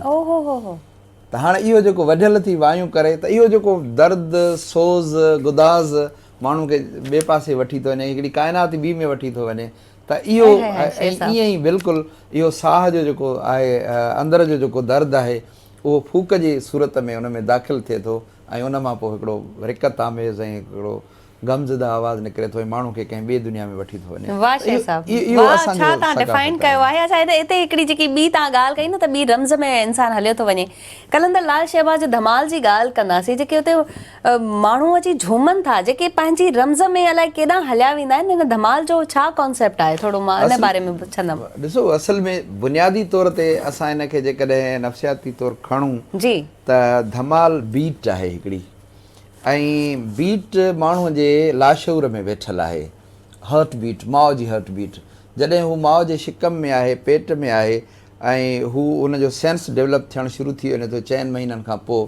त हाणे इहो जेको वढियल थी वायूं करे, त इहो जेको दर्द सोज़ गुदाज़ माण्हू खे ॿिए पासे वठी थो वञे, हिकिड़ी काइनात ॿी में वठी थो वञे। त इहो ईअं ई बिल्कुलु इहो साह जो जेको आहे अंदर जो जेको दर्दु आहे उहो फूक जी सूरत में उन में दाख़िल थिए थो ऐं उन मां पोइ हिकिड़ो रिकत आमेज़ ऐं हिकिड़ो गमज़दा आवाज़ निकिरे थो ऐं माण्हू खे कंहिं ॿिए दुनिया में वठी थो वञे। वाह शेर साहब, वाह छा तव्हां डिफाइन कयो आहे। अच्छा हिते हिकिड़ी जेकी ॿी तव्हां ॻाल्हि कई न त ॿी रम्ज़ में इंसानु हलियो थो वञे। कलंदर लाल शहबाज धमाल जी ॻाल्हि कंदासीं, जेके हुते माण्हू अची झूमनि था, जेके पंहिंजी रम्ज़ में अलाए केॾां हलिया वेंदा आहिनि। हिन धमाल जो छा कॉन्सेप्ट आहे, थोरो मां हिन बारे में पुछंदमि। ॾिसो, असल में बुनियादी तौर ते असां हिन खे जेकॾहिं नफ़्सियाती तौरु खणूं जी त धमाल बीट आहे हिकिड़ी, ऐं बीट माण्हूअ जे लाशूर में वेठल आहे। हर्ट बीट, माउ जी हर्ट बीट, जॾहिं हू माउ जे शिकम में आहे, पेट में आहे ऐं हू उनजो सेंस डेवलप थियणु शुरू थी वञे थो 4 महीननि खां पोइ,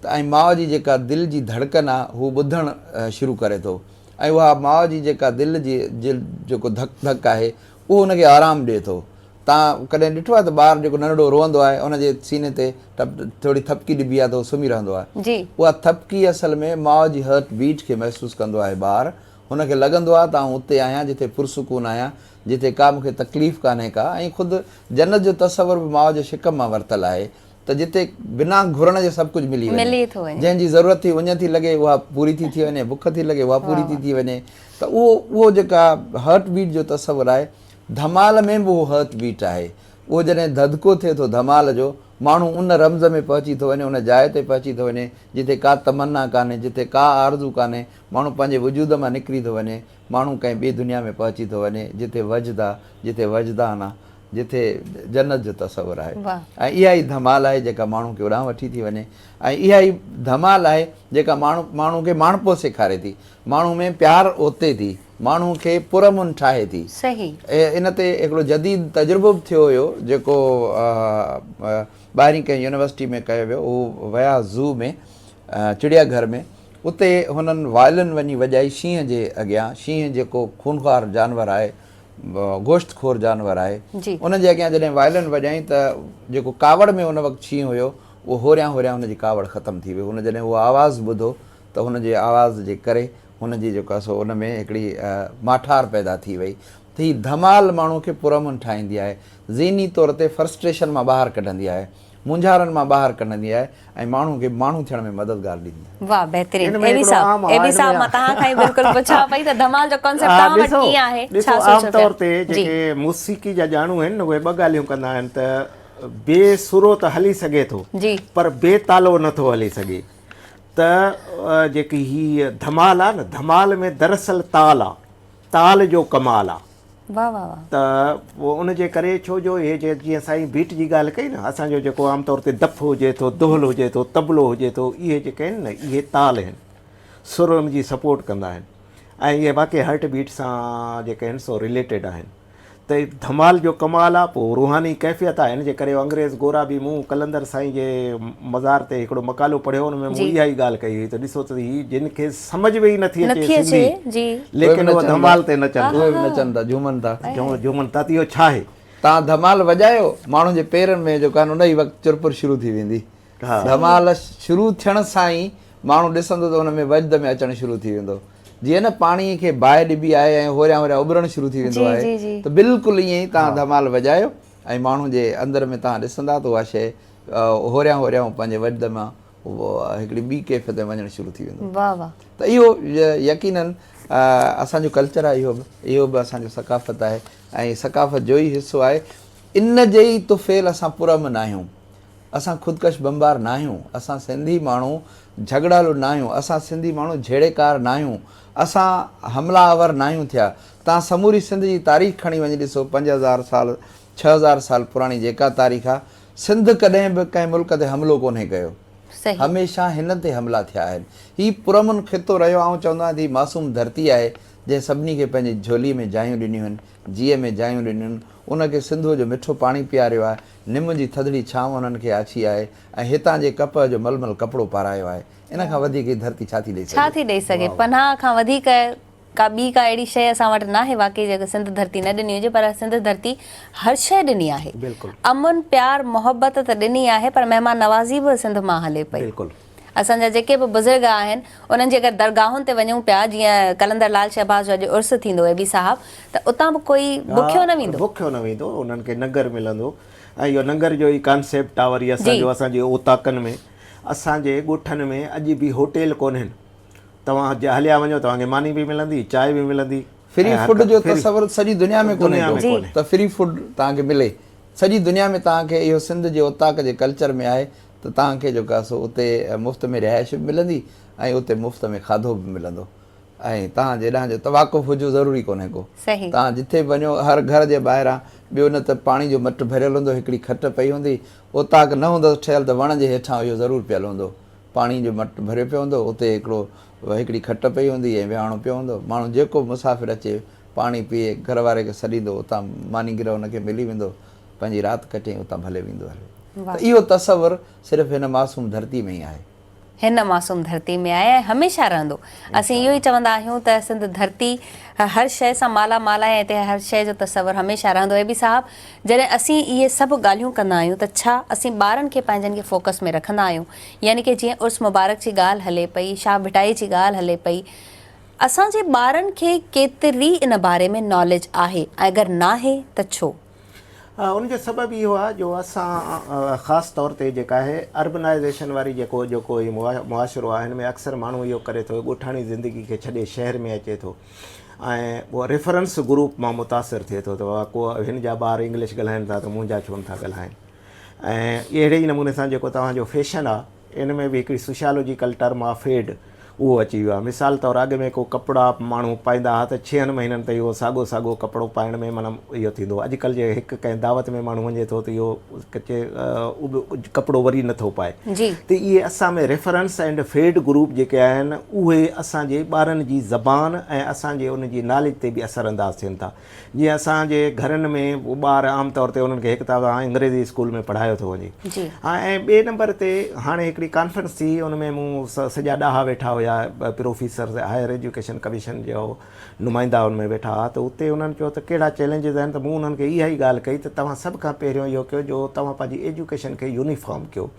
त ऐं माउ जी जेका दिलि जी धड़कन आहे हू ॿुधणु शुरू करे थो ऐं उहा माउ जी जेका दिलि जी जेको धक धक आहे उहो उनखे आरामु ॾिए थो। तव्हां कॾहिं ॾिठो आहे त ॿारु जेको नंढड़ो रोअंदो आहे उनजे सीने ते थोरी थपकी ॾिबी आहे त उहो सुम्ही रहंदो आहे। उहा थपकी असल में माउ जी हर्ट बीट खे महसूसु कंदो आहे ॿारु। हुनखे लॻंदो आहे त आउं उते आहियां जिथे पुरसुकून आहियां, जिथे का मूंखे तकलीफ़ कान्हे का, ऐं ख़ुदि जन्नत जो तसवुर बि माउ जे शिकम मां वरितलु आहे त जिते बिना घुरण जे सभु कुझु मिली वञे, जंहिंजी ज़रूरत थी उञ थी लॻे उहा पूरी थी वञे, बुख थी लॻे उहा पूरी थी वञे। त उहो जेका हर्ट बीट जो तसवुरु आहे, धमाल में बि उहो हर्ट बीट आहे। उहो जॾहिं धदको थिए थो धमाल जो, माण्हू उन रम्ज़ में पहुची थो वञे, उन जाइ ते पहुची थो वञे जिथे का तमन्ना कान्हे, जिथे का आरज़ू कान्हे। माण्हू पंहिंजे वजूद मां निकिरी थो वञे, माण्हू कंहिं ॿिए दुनिया में पहुची थो वञे जिथे वजद आहे, जिथे वजदान आहे, जिथे जन्नत जो तसवुरु आहे। ऐं इहा ई धमाल आहे जेका माण्हू खे होॾां वठी थी वञे, ऐं इहा ई धमाल आहे जेका माण्हू खे माणपो सेखारे थी, माण्हू में प्यारु ओते थी, माण्हू खे पुरमुन ठाहे थी। इन ते हिकिड़ो जदीद तजुर्बो बि थियो हुयो जेको ॿाहिरीं कंहिं यूनिवर्सिटी में कयो वियो। उहो विया ज़ू में, चिड़ियाघर में, उते हुननि वायलिन वञी वॼाई शींहं जे अॻियां। शींहं जेको खूनखार जानवर आहे, गोश्तखोर जानवर आहे, उनजे अॻियां जॾहिं वायलिन वॼाई त जेको कावड़ में उन वक़्तु शींहं हुयो उहो होरियां होरियां हुनजी कावड़ ख़तमु थी वियो। हुन जॾहिं उहा आवाज़ु ॿुधो त हुनजे आवाज़ जे करे हुनजी जेका सो उन में हिकिड़ी माठार पैदा थी वई। त हीअ धमाल माण्हू खे पुरमुन ठाहींदी आहे, ज़हनी तौर ते फ्रस्ट्रेशन मां ॿाहिरि कढंदी आहे, मुंझारनि मां ॿाहिरि कढंदी आहे ऐं माण्हू खे माण्हू थियण में मददगार ॾींदी आहे। वाह बेहतरीन। एबी साहब मां तव्हां खां बिल्कुलु पुछां पई त धमाल जो कांसेप्ट तव्हां वटि कीअं आहे? ॾिसो, आम तौर ते जेके मौसीक़ी जा ॼाणू आहिनि उहे ॿ ॻाल्हियूं कंदा आहिनि त बेसुरो त हली सघे थो पर बेतालो नथो हली सघे। त जेकी हीअ धमाल आहे न, धमाल में दरअसल ताल आहे, ताल जो कमाल आहे। त पोइ उनजे करे छो जो इहे जीअं साईं बीट जी ॻाल्हि कई न, असांजो जेको आमतौर ते दफ़ हुजे थो, दोहल हुजे थो, तबलो हुजे थो, इहे जेके आहिनि न इहे ताल आहिनि, सुर जी सपोर्ट कंदा आहिनि ऐं इहे बाक़ी हार्ट बीट सां जेके आहिनि सो रिलेटेड आहिनि। त धमाल जो कमाल आहे। पोइ रूहानी कैफ़ियत आहे, हिन जे करे अंग्रेज़ गोरा बि मूं कलंदर साईं जे मज़ार ते हिकिड़ो मकालो पढ़ियो, हुन में मूं इहा ई ॻाल्हि कई हुई त ॾिसो त हीअ जिन खे सम्झ में ई नथी अचे सिंधी, लेकिन उहो धमाल ते नचनि था, झूमनि था। त इहो छा आहे? तव्हां धमाल वॼायो, माण्हू जे पेरनि में जेको आहे उन ई वक़्तु चुरपुर शुरू थी वेंदी। धमाल शुरू थियण सां ई माण्हू ॾिसंदो त हुन में वजद में अचणु शुरू थी वेंदो। जीअं न पाणीअ खे बाहि ॾिबी आहे ऐं होरियां होरियां उभरणु शुरू थी वेंदो आहे, त बिल्कुलु ईअं ई तव्हां धमाल वॼायो ऐं माण्हू जे अंदरि में तव्हां ॾिसंदा त उहा शइ होरियां होरियां पंहिंजे वजद मां हिकिड़ी ॿी कैफ़ियत में वञणु शुरू थी वेंदो। त इहो यकीनन असांजो कल्चर आहे, इहो बि असांजो सकाफ़त आहे ऐं सकाफ़त जो ई हिसो आहे। इन जे ई तुफ़ेल असां पुरमन आहियूं, असां ख़ुदकश बमबार न आहियूं, असां सिंधी माण्हू झगड़ालू न आहियूं, असां सिंधी माण्हू झेड़ेकार न आहियूं, असां हमलावर न आहियूं थिया। तव्हां समूरी सिंध जी तारीख़ खणी वञी ॾिसो, 5000 साल 6000 साल पुराणी जेका तारीख़ आहे, सिंध कॾहिं बि कंहिं मुल्क ते हमिलो कोन्हे कयो, हमेशह हिन ते हमला थिया आहिनि। हीउ पुरमुन ख़ितो रहियो। ऐं चवंदो आहियां त हीअ मासूम धरती आहे जंहिं सभिनी खे पंहिंजी झोली में जायूं ॾिनियूं आहिनि, जीअ में जायूं ॾिनियूं आहिनि, उनखे सिंधूअ जो मिठो पाणी पीआरियो आहे, निम जी थधड़ी छांव उन्हनि खे आछी आहे, ऐं हितां जे कप जो मलमल कपिड़ो पारायो आहे। इन खां वधीक ही धरती छा थी ॾेई छा सघे? थी ॾेई सघे? पनाह खां वधीक का ॿी का अहिड़ी शइ असां वटि न आहे वाक़ई जेका सिंध धरती न ॾिनी हुजे, पर सिंध धरती हर शइ ॾिनी आहे। बिल्कुलु अमन प्यार मोहबत त ॾिनी आहे, पर महिमान नवाज़ी बि सिंध मां हले पई। बिल्कुलु असांजा जेके बि बुज़ुर्ग आहिनि उन्हनि जे अगरि दरगाहुनि ते वञूं पिया, जीअं कलंदर लाल शहबाज़ जो अॼु उर्स थींदो एबी साहब, त उतां बि कोई बुखियो न वेंदो। बुखियो न वेंदो, उन्हनि खे नंगर मिलंदो। ऐं इहो नंगर जो ई कॉन्सेप्ट आहे वरी असांजे ओताकनि में, असांजे ॻोठनि में अॼु बि होटल कोन्हनि। तव्हां हलिया वञो तव्हांखे मानी बि मिलंदी, चांहि बि मिलंदी। फ्री फूड जो तसवुरु सॼी दुनिया में कोन्हे को, त फ्री फूड तव्हांखे मिले सॼी दुनिया में। तव्हांखे इहो सिंध जे ओताक जे कल्चर में आहे त तव्हांखे जेको आहे सो उते मुफ़्त में रिहाइश बि मिलंदी ऐं उते मुफ़्त में खाधो बि मिलंदो। ऐं तव्हां जेॾांहुं जो तवाक़ुफ़ हुजो ज़रूरी कोन्हे को, तव्हां जिथे वञो हर घर जे ॿाहिरां ॿियो न त पाणी जो मटु भरियल हूंदो, हिकिड़ी खट पई हूंदी, ओताक न हूंदो ठहियल त वण जे हेठां इहो ज़रूरु पियल हूंदो, पाणी जो मटु भरियो पियो हूंदो, उते हिकिड़ी खट पई हूंदी ऐं विहाणो पियो हूंदो। माण्हू जेको मुसाफ़िर अचे पाणी पीए घर वारे खे सॾींदो, उतां मानी गिरह हुनखे मिली वेंदो, पंहिंजी राति कटे उतां भले वेंदो हले। त इहो तसवुरु सिर्फ़ु हिन मासूम धरती में ई आहे, हिन मासूम धरती में आहे ऐं हमेशह रहंदो। असीं इहो ई चवंदा आहियूं त सिंध धरती हर शइ सां माला माल आहे ऐं हिते हर शइ जो तसवुरु हमेशह रहंदो। एबी साहब, जॾहिं असीं इहे सभु ॻाल्हियूं कंदा आहियूं त छा असीं ॿारनि खे पंहिंजनि खे फोकस में रखंदा आहियूं? यानी कि जीअं उर्स मुबारक जी ॻाल्हि हले पई, शाह भिटाई जी ॻाल्हि हले पई, असांजे ॿारनि खे केतिरी इन बारे में नॉलेज आहे ऐं अगरि न आहे त छो? उनजो सबबु इहो आहे जो असां ख़ासि तौर ते जेका आहे अर्बनाइज़ेशन वारी जेको ई मुआशिरो आहे, हिन में अक्सर माण्हू इहो करे थो ॻोठाणी ज़िंदगी खे छॾे शहर में अचे थो ऐं उहो रेफरेंस ग्रुप मां मुतासिर थिए थो, त को हिन जा ॿार इंग्लिश ॻाल्हाइनि था त मुंहिंजा छो नथा ॻाल्हाइनि। ऐं अहिड़े ई नमूने सां जेको तव्हांजो फैशन आहे, इन में बि हिकिड़ी सोशियोलॉजिकल टर्म आहे फेड, उहो अची वियो आहे। मिसाल तौरु अॻु में को कपिड़ा माण्हू पाईंदा हुआ त 6 महीननि ताईं इहो साॻो साॻो कपिड़ो पाइण में माना इहो थींदो। अॼुकल्ह जे हिकु कंहिं दावत में माण्हू वञे थो त इहो कपिड़ो वरी नथो पाए। त इहे असां में रेफरेंस एंड फेड ग्रुप जेके आहिनि उहे असांजे ॿारनि जी ज़बान ऐं असांजे उनजी नॉलेज ते बि असरअंदाज़ थियनि था। जीअं असांजे घरनि में ॿार आम तौर ते उन्हनि खे हिकु त अंग्रेज़ी स्कूल में पढ़ायो थो वञे, ऐं ॿिए नंबर ते हाणे हिकिड़ी कॉन्फ्रेंस थी, उन में मूं सॼा ॾाहा वेठा हुया, प्रोफेसर हायर एजुकेशन कमीशन जो नुमाइंदा हुन में वेठा हुआ, त उते उन्हनि चयो त कहिड़ा चैलेंजिस आहिनि, त मूं उन्हनि खे इहा ई ॻाल्हि कई त तव्हां सभ खां पहिरियों इहो कयो जो तव्हां पंहिंजी एजुकेशन खे यूनिफॉर्म कयो।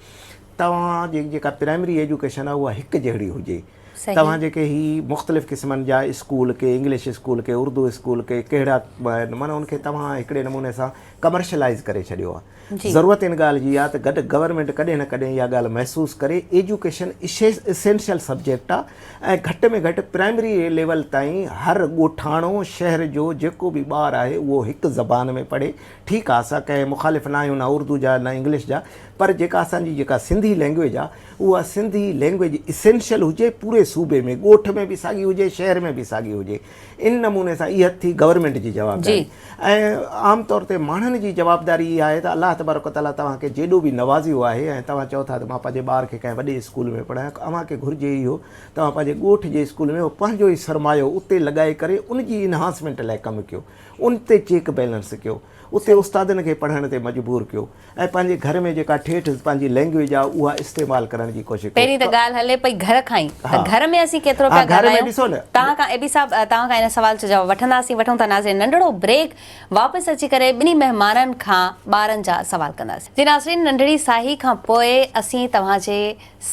तव्हांजी जेका प्राइमरी एजुकेशन आहे उहा हिकु जहिड़ी हुजे। तव्हां जेके ही मुख़्तलिफ़ क़िस्मनि जा स्कूल के, इंग्लिश स्कूल के, उर्दू स्कूल के, कहिड़ा माना उनखे तव्हां हिकिड़े नमूने सां कमर्शलाइज़ करे छॾियो आहे। ज़रूरत इन ॻाल्हि जी आहे त गॾु गवर्नमेंट कॾहिं न कॾहिं इहा ॻाल्हि महसूसु करे एजुकेशन इसेंशियल सब्जेक्ट आहे ऐं घटि में घटि प्राइमरी लेवल ताईं हर ॻोठाणो शहर जो जेको बि ॿारु आहे उहो हिकु ज़बान में पढ़े। ठीकु आहे, असां कंहिं मुख़ालिफ़ न आहियूं, न उर्दू जा न इंग्लिश जा, पर जेका असांजी जेका सिंधी लैंग्वेज आहे उहा सिंधी लैंग्वेज इसेंशियल हुजे पूरे सूबे में, ॻोठ में बि साॻी हुजे, शहर में बि साॻी हुजे। इन नमूने सां इहा थी गवर्नमेंट जी जवाबदारी। ऐं आम तौर ते माण्हुनि जी जवाबदारी इहा आहे त अलाह तबारक ताला तव्हांखे जेॾो बि नवाज़ियो आहे ऐं तव्हां चओ था त मां पंहिंजे ॿार खे कंहिं वॾे स्कूल में पढ़ायां, तव्हांखे घुरिजे इहो तव्हां पंहिंजे ॻोठ जे स्कूल में पंहिंजो ई सरमायो उते लॻाए करे उनजी इनहांसमेंट लाइ कमु कयो, उन ते चेक बैलेंस कयो, उते उस्तादनि खे पढ़ण ते मजबूर कयो ऐं पंहिंजे घर में जेका ठेठि पंहिंजी लैंग्वेज आहे उहा इस्तेमालु करण जी कोशिशि कयो। पहिरीं त ॻाल्हि हले पई घर खां ई, त घर में असीं केतिरो पिया ॻाल्हायूं। तव्हां खां एबी साहब, तव्हां खां इन सवाल जो जवाबु वठंदासीं, वठूं था नाज़रीन नंढड़ो ब्रेक, वापसि अची करे ॿिन्ही महिमाननि खां ॿारनि जा सवाल कंदासीं। जी नाज़रीन, नंढड़ी साही खां पोइ असीं तव्हांजे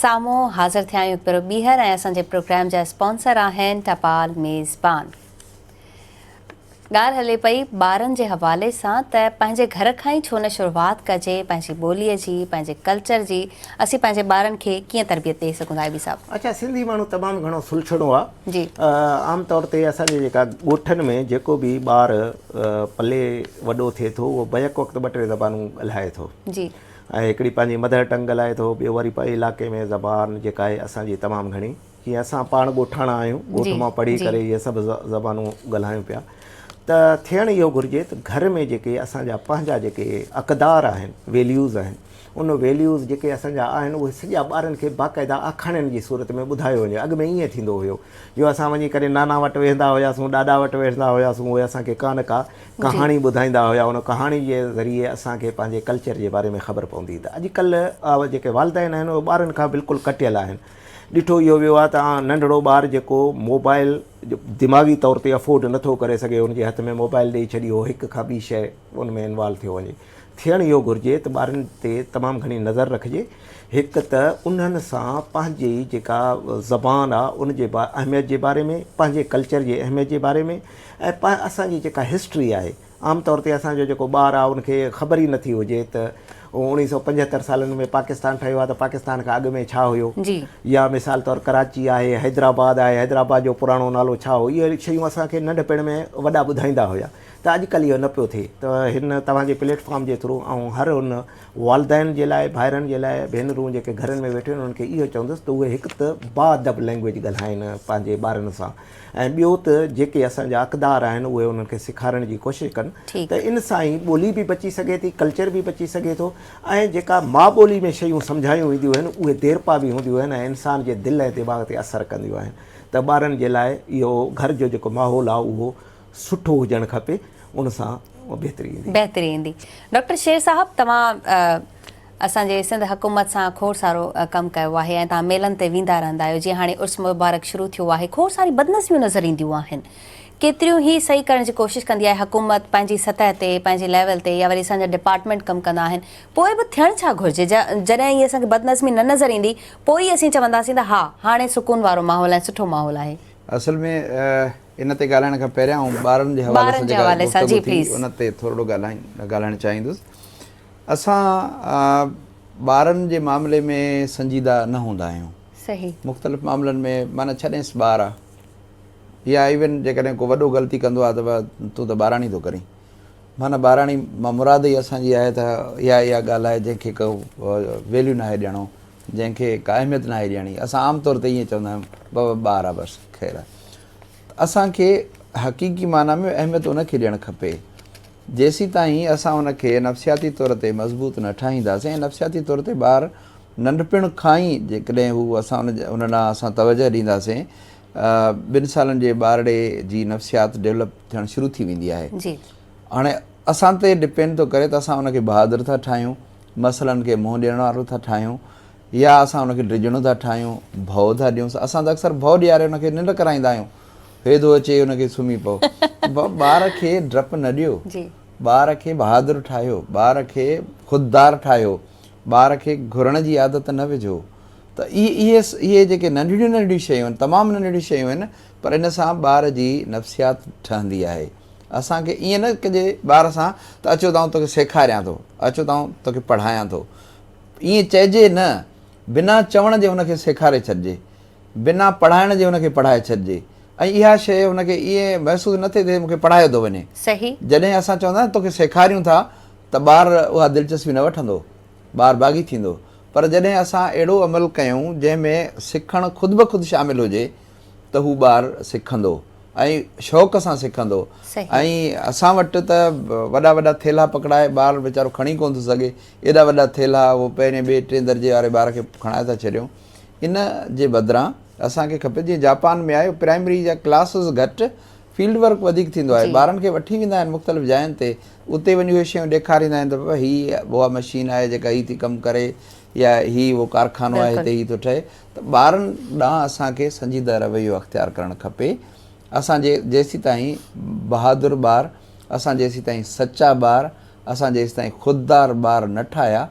साम्हूं हाज़िर थिया आहियूं पिरो ॿीहर ऐं असांजे प्रोग्राम जा स्पॉन्सर आहिनि टपाल मेज़बान। ॻाल्हि हले पई ॿारनि जे हवाले सां त पंहिंजे घर खां ई छो न शुरूआति कजे पंहिंजी ॿोलीअ जी, पंहिंजे कल्चर जी। असीं पंहिंजे ॿारनि खे कीअं तरबियत ॾेई सघूं था एबी साहब? अच्छा, सिंधी माण्हू तमामु घणो सुलझणो आहे जी। आम तौर ते असांजे जेका ॻोठनि में जेको बि ॿार पले वॾो थिए थो उहो बैक वक़्तु 2-3 ज़बानूं ॻाल्हाए थो जी, ऐं हिकिड़ी पंहिंजी मदर टंग ॻाल्हाए थो, ॿियो वरी इलाइक़े में ज़बान जेका आहे असांजी तमामु घणी, जीअं असां पाण ॻोठाणा आहियूं, ॻोठ मां पढ़ी करे इहे सभु ज़बानूं ॻाल्हायूं पिया, त थियणु इहो घुरिजे त घर में जेके असांजा पंहिंजा जेके अक़दार आहिनि, वैल्यूज़ आहिनि, उन वैल्यूज़ जेके असांजा आहिनि उहे सॼा ॿारनि खे बाक़ाइदा आखाणियुनि जी सूरत में ॿुधायो वञे। अॻु में ईअं थींदो हुयो जो असां वञी करे नाना वटि वेंदा हुआसीं, ॾाॾा वटि वेंदा हुआसीं, उहे असांखे का न का कहाणी ॿुधाईंदा हुया, उन कहाणी जे ज़रिए असांखे पंहिंजे कल्चर जे बारे में ख़बर पवंदी। त अॼुकल्ह जेके वालदेन आहिनि उहे ॿारनि खां बिल्कुलु कटियल आहिनि। ॾिठो इहो वियो आहे त नंढड़ो ॿारु जेको मोबाइल दिमाग़ी तौर ते अफोर्ड नथो करे सघे, उनजे हथ में मोबाइल ॾेई छॾियो, हिक खां ॿी शइ उन में इन्वॉल्व थियो वञे। थियणु इहो घुरिजे त ॿारनि ते तमामु घणी नज़र रखिजे। हिकु त उन्हनि सां पंहिंजी जेका ज़बान आहे उन जे अहमियत जे बारे में, पंहिंजे कल्चर जे अहमियत जे बारे में, ऐं असांजी जेका हिस्ट्री आहे, आमतौर ते असांजो जेको ॿारु आहे उनखे ख़बर ई नथी हुजे त 1975 सालनि में पाकिस्तान ठहियो आहे त पाकिस्तान खां अॻु में छा हुयो, या मिसाल तौरु कराची आहे, हैदराबाद आहे, हैदराबाद जो पुराणो नालो छा हो, इहे शयूं असांखे नंढपिण में वॾा ॿुधाईंदा हुया। त अॼुकल्ह इहो न पियो थिए। त हिन तव्हांजे प्लेटफॉर्म जे थ्रू ऐं हर उन वालदेन जे लाइ, भाइरनि जे लाइ, भेनरूं जेके घरनि में वेठियूं आहिनि, उन्हनि खे इहो चवंदुसि त उहे हिकु त बाअदब लैंग्वेज ॻाल्हाइनि पंहिंजे ॿारनि सां, ऐं ॿियो त जेके असांजा अक़दार आहिनि उहे उन्हनि खे सेखारण जी कोशिशि कनि। त इन सां ई ॿोली बि बची सघे थी, कल्चर बि बची सघे थो, ऐं जेका माउ ॿोली में शयूं सम्झायूं वेंदियूं आहिनि उहे देरपा बि हूंदियूं आहिनि ऐं इंसान जे दिलि ऐं दिमाग़ ते असरु कंदियूं आहिनि। त ॿारनि जे लाइ इहो घर जो जेको माहौल आहे उहो सुठो हुजणु खपे, उन सां बहितरी ईंदी। डॉक्टर शेर साहब, तव्हां असांजे सिंध हुकूमत सां खोड़ सारो कमु कयो आहे ऐं तव्हां मेलनि ते वेंदा रहंदा आहियो। जीअं हाणे उर्स मुबारक शुरू थियो आहे, खोड़ सारी बदनज़मियूं नज़र ईंदियूं आहिनि। केतिरियूं ई सही करण जी कोशिशि कंदी आहे हुकूमत पंहिंजी सतह ते, पंहिंजे लेवल ते, या वरी असांजा डिपार्टमेंट कमु कंदा आहिनि। पोइ बि थियणु छा घुरिजे? जॾहिं इहे असांखे बदनज़मी न नज़र ईंदी, पोइ ई असीं चवंदासीं त हा हाणे सुकून वारो माहौल ऐं सुठो माहौल आहे। असल में इन ते ॻाल्हाइण खां पहिरियां ॿारनि जे हवाले सां उन ते थोरो ॻाल्हाइणु चाहींदुसि। असां ॿारनि जे मामले में संजीदा न हूंदा आहियूं। सही। मुख़्तलिफ़ मामलनि में माना छॾेसि ॿारु आहे, या इवन जेकॾहिं को वॾो ग़लती कंदो आहे त तूं त ॿाराणी थो करीं। माना ॿाराणी मां मुराद ई असांजी आहे त इहा ॻाल्हि आहे जंहिंखे को वैल्यू न आहे ॾियणो, जंहिंखे का अहमियत न आहे ॾियणी। असां आमतौर ते ईअं चवंदा आहियूं बाबा ॿारु आहे बसि, ख़ैरु आहे। असांखे हक़ीक़ी माना में अहमियत उनखे ॾियणु खपे। जेसीं ताईं असां उनखे नफ़्सियाती तौर ते मज़बूत न ठाहींदासीं, ऐं नफ़्सियाती तौर ते ॿारु नंढपिण खां ई जेकॾहिं हू असां उन ॾांहुं असां तवजह ॾींदासीं, 2 सालनि जे ॿारड़े जी नफ़्सियात डेवलप थियणु शुरू थी वेंदी आहे। हाणे असां ते डिपेंड थो करे त असां उनखे बहादुर था ठाहियूं, मसइलनि खे मुंहुं ॾियण वारो था ठाहियूं, या असां उनखे ड्रिजणो था ठाहियूं, भउ था ॾियूं। असां त अक्सर भउ ॾियारे उनखे निंड कराईंदा आहियूं, हेदो अचे उनखे सुम्ही पओ। ॿार खे डपु न ॾियो, ॿार खे बहादुर ठाहियो, ॿार खे ख़ुददार ठाहियो, ॿार खे घुरण जी आदत न विझो। त इहे जेके नंढड़ियूं नंढड़ियूं शयूं आहिनि, तमामु नंढड़ियूं शयूं आहिनि, पर इन सां ॿार जी नफ़्सियात ठहंदी आहे। असांखे ईअं न कजे ॿार सां त अचो त तोखे सेखारियां थो, अचो त तोखे पढ़ायां थो, ईअं चइजे न। बिना चवण जे हुनखे सेखारे छॾिजे, बिना पढ़ाइण जे हुनखे पढ़ाए छॾिजे, ऐं इहा शइ हुनखे ईअं महसूसु न थिए मूंखे पढ़ायो थो वञे। सही। जॾहिं असां चवंदा तोखे सेखारियूं था त ॿारु उहा दिलचस्पी न वठंदो, ॿारु बाग़ी थींदो। पर जॾहिं असां अहिड़ो अमल कयूं जंहिंमें सिखणु ख़ुदि ब ख़ुदि शामिलु हुजे, त हू ॿारु सिखंदो ऐं शौक़ सां सिखंदो। ऐं असां वटि त वॾा वॾा थेला पकड़ाए ॿारु वीचारो खणी कोन थो सघे, एॾा वॾा थेला उहो पहिरें ॿिए टे दर्जे वारे ॿार खे खणाए था छॾियूं। इन जे बदिरां असांखे खपे, जीअं जापान में आहे प्राइमरी जा क्लासिस घटि, फील्ड वर्क वधीक थींदो आहे। ॿारनि खे वठी वेंदा आहिनि मुख़्तलिफ़ जायुनि ते, उते वञी उहे शयूं ॾेखारींदा आहिनि त बाबा हीअ उहा मशीन आहे जेका हीअ थी कमु करे, या हीअ उहो कारखानो आहे हिते हीअ थो ठहे। त ॿारनि ॾांहुं असांखे संजीदा रवैयो अख़्तियार करणु खपे। असां जेसीं ताईं बहादुर ॿार, असां जेसीं ताईं सचा ॿार, असां जेसीं ताईं ख़ुददार ॿार न ठाहिया,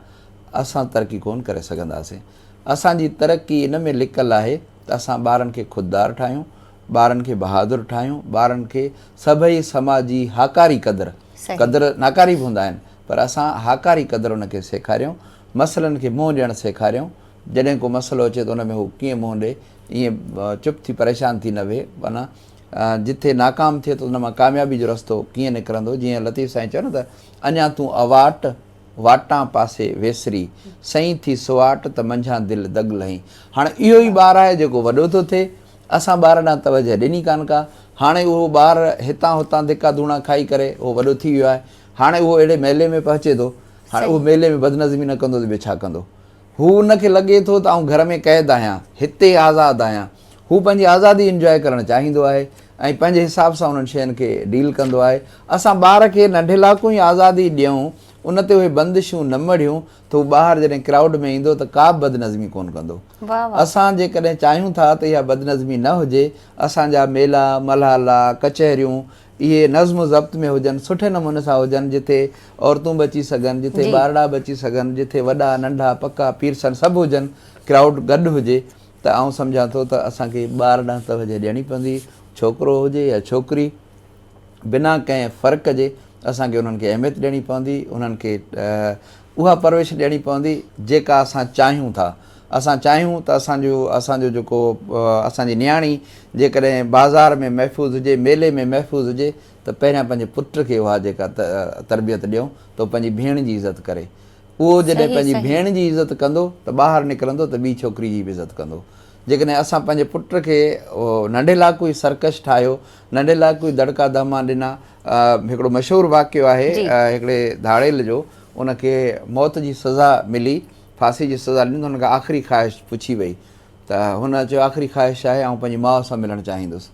असां तरक़ी कोन करे सघंदासीं। असांजी तरक़ी इन में लिकल आहे त असां ॿारनि खे ख़ुददार ठाहियूं, ॿारनि खे बहादुर ठाहियूं, ॿारनि खे सभई समाजी हाकारी क़दुरु नाकारी बि हूंदा आहिनि, पर असां हाकारी क़दुरु उनखे सेखारियूं, मसइलनि खे मुंहुं ॾियणु सेखारियूं। जॾहिं को मसइलो अचे त उन में हू कीअं मुंहुं ॾिए, ईअं चुप थी परेशान थी न वेहे, माना जिथे नाकाम थिए त उन मां कामयाबी जो रस्तो कीअं निकिरंदो। जीअं लतीफ़ साईं चयो न त अञा तूं अवाट वाटां पासे वेसरी, सही थी सुवाट त मंझां दिलि दग लही। हाणे इहो ई ॿारु आहे जेको वॾो थो थिए, असां ॿार ॾांहुं तवजह ॾिनी कान का। हाणे उहो ॿारु हितां हुतां धिका धूणा खाई करे उहो वॾो थी वियो आहे, हाणे उहो अहिड़े मेले में पहुचे थो हाणे उहो मेले में बदनज़मी न कंदो त ॿियो छा कंदो। हू उनखे लॻे थो त आउं घर में क़ैद आहियां, हिते आज़ादु आहियां। हू पंहिंजी आज़ादी इंजॉय करणु चाहींदो आहे ऐं पंहिंजे हिसाब सां उन्हनि शयुनि खे डील कंदो आहे। असां ॿार खे नंढे लाइक़ूं ई आज़ादी ॾियूं, उन ते उहे बंदिशूं न मढ़ियूं त हू ॿाहिरि जॾहिं क्राउड में ईंदो त का बि बदनज़मी कोन कंदो। असां जेकॾहिं चाहियूं था त इहा बदनज़मी न हुजे, असांजा मेला मल्हाला कचहरियूं इहे नज़्म ज़ब्त में हुजनि, सुठे नमूने सां हुजनि, जिथे औरतूं बि अची सघनि, जिथे ॿारड़ा बि अची सघनि, जिथे वॾा नंढा पका पीरसन सभु हुजनि, क्राउड गॾु हुजे, त आउं सम्झां थो त असांखे ॿार ॾांहुं तवजह ॾियणी पवंदी। छोकिरो हुजे या छोकिरी, बिना कंहिं फ़र्क़ जे असांखे उन्हनि खे अहमियत ॾियणी पवंदी, उन्हनि खे उहा परवरिश ॾियणी पवंदी जेका असां चाहियूं था। असां चाहियूं त असांजो जेको असांजी नियाणी जेकॾहिं बाज़ार में महफ़ूज़ हुजे, मेले में महफ़ूज़ हुजे, त पहिरियां पंहिंजे पुट खे उहा जेका तरबियत ॾियूं त उहो पंहिंजी भेण जी इज़त करे। उहो जॾहिं पंहिंजी भेण जी इज़त कंदो त ॿाहिरि निकिरंदो त ॿी छोकिरी जी बि इज़त कंदो। जेकॾहिं असां पंहिंजे पुट खे नंढे लाइक़ू ई सर्कश ठाहियो, नंढे लाइक़ू ई दड़का दमा ॾिना। हिकिड़ो मशहूरु वाक़ियो आहे हिकिड़े धाड़ेल जो, उनखे मौत जी सज़ा मिली, फांसी जी सज़ा ॾिनी, त हुनखे आख़िरी ख़्वाहिश पुछी वई त हुन चयो आख़िरी ख़्वाहिश आहे ऐं पंहिंजी माउ सां मिलणु चाहींदुसि।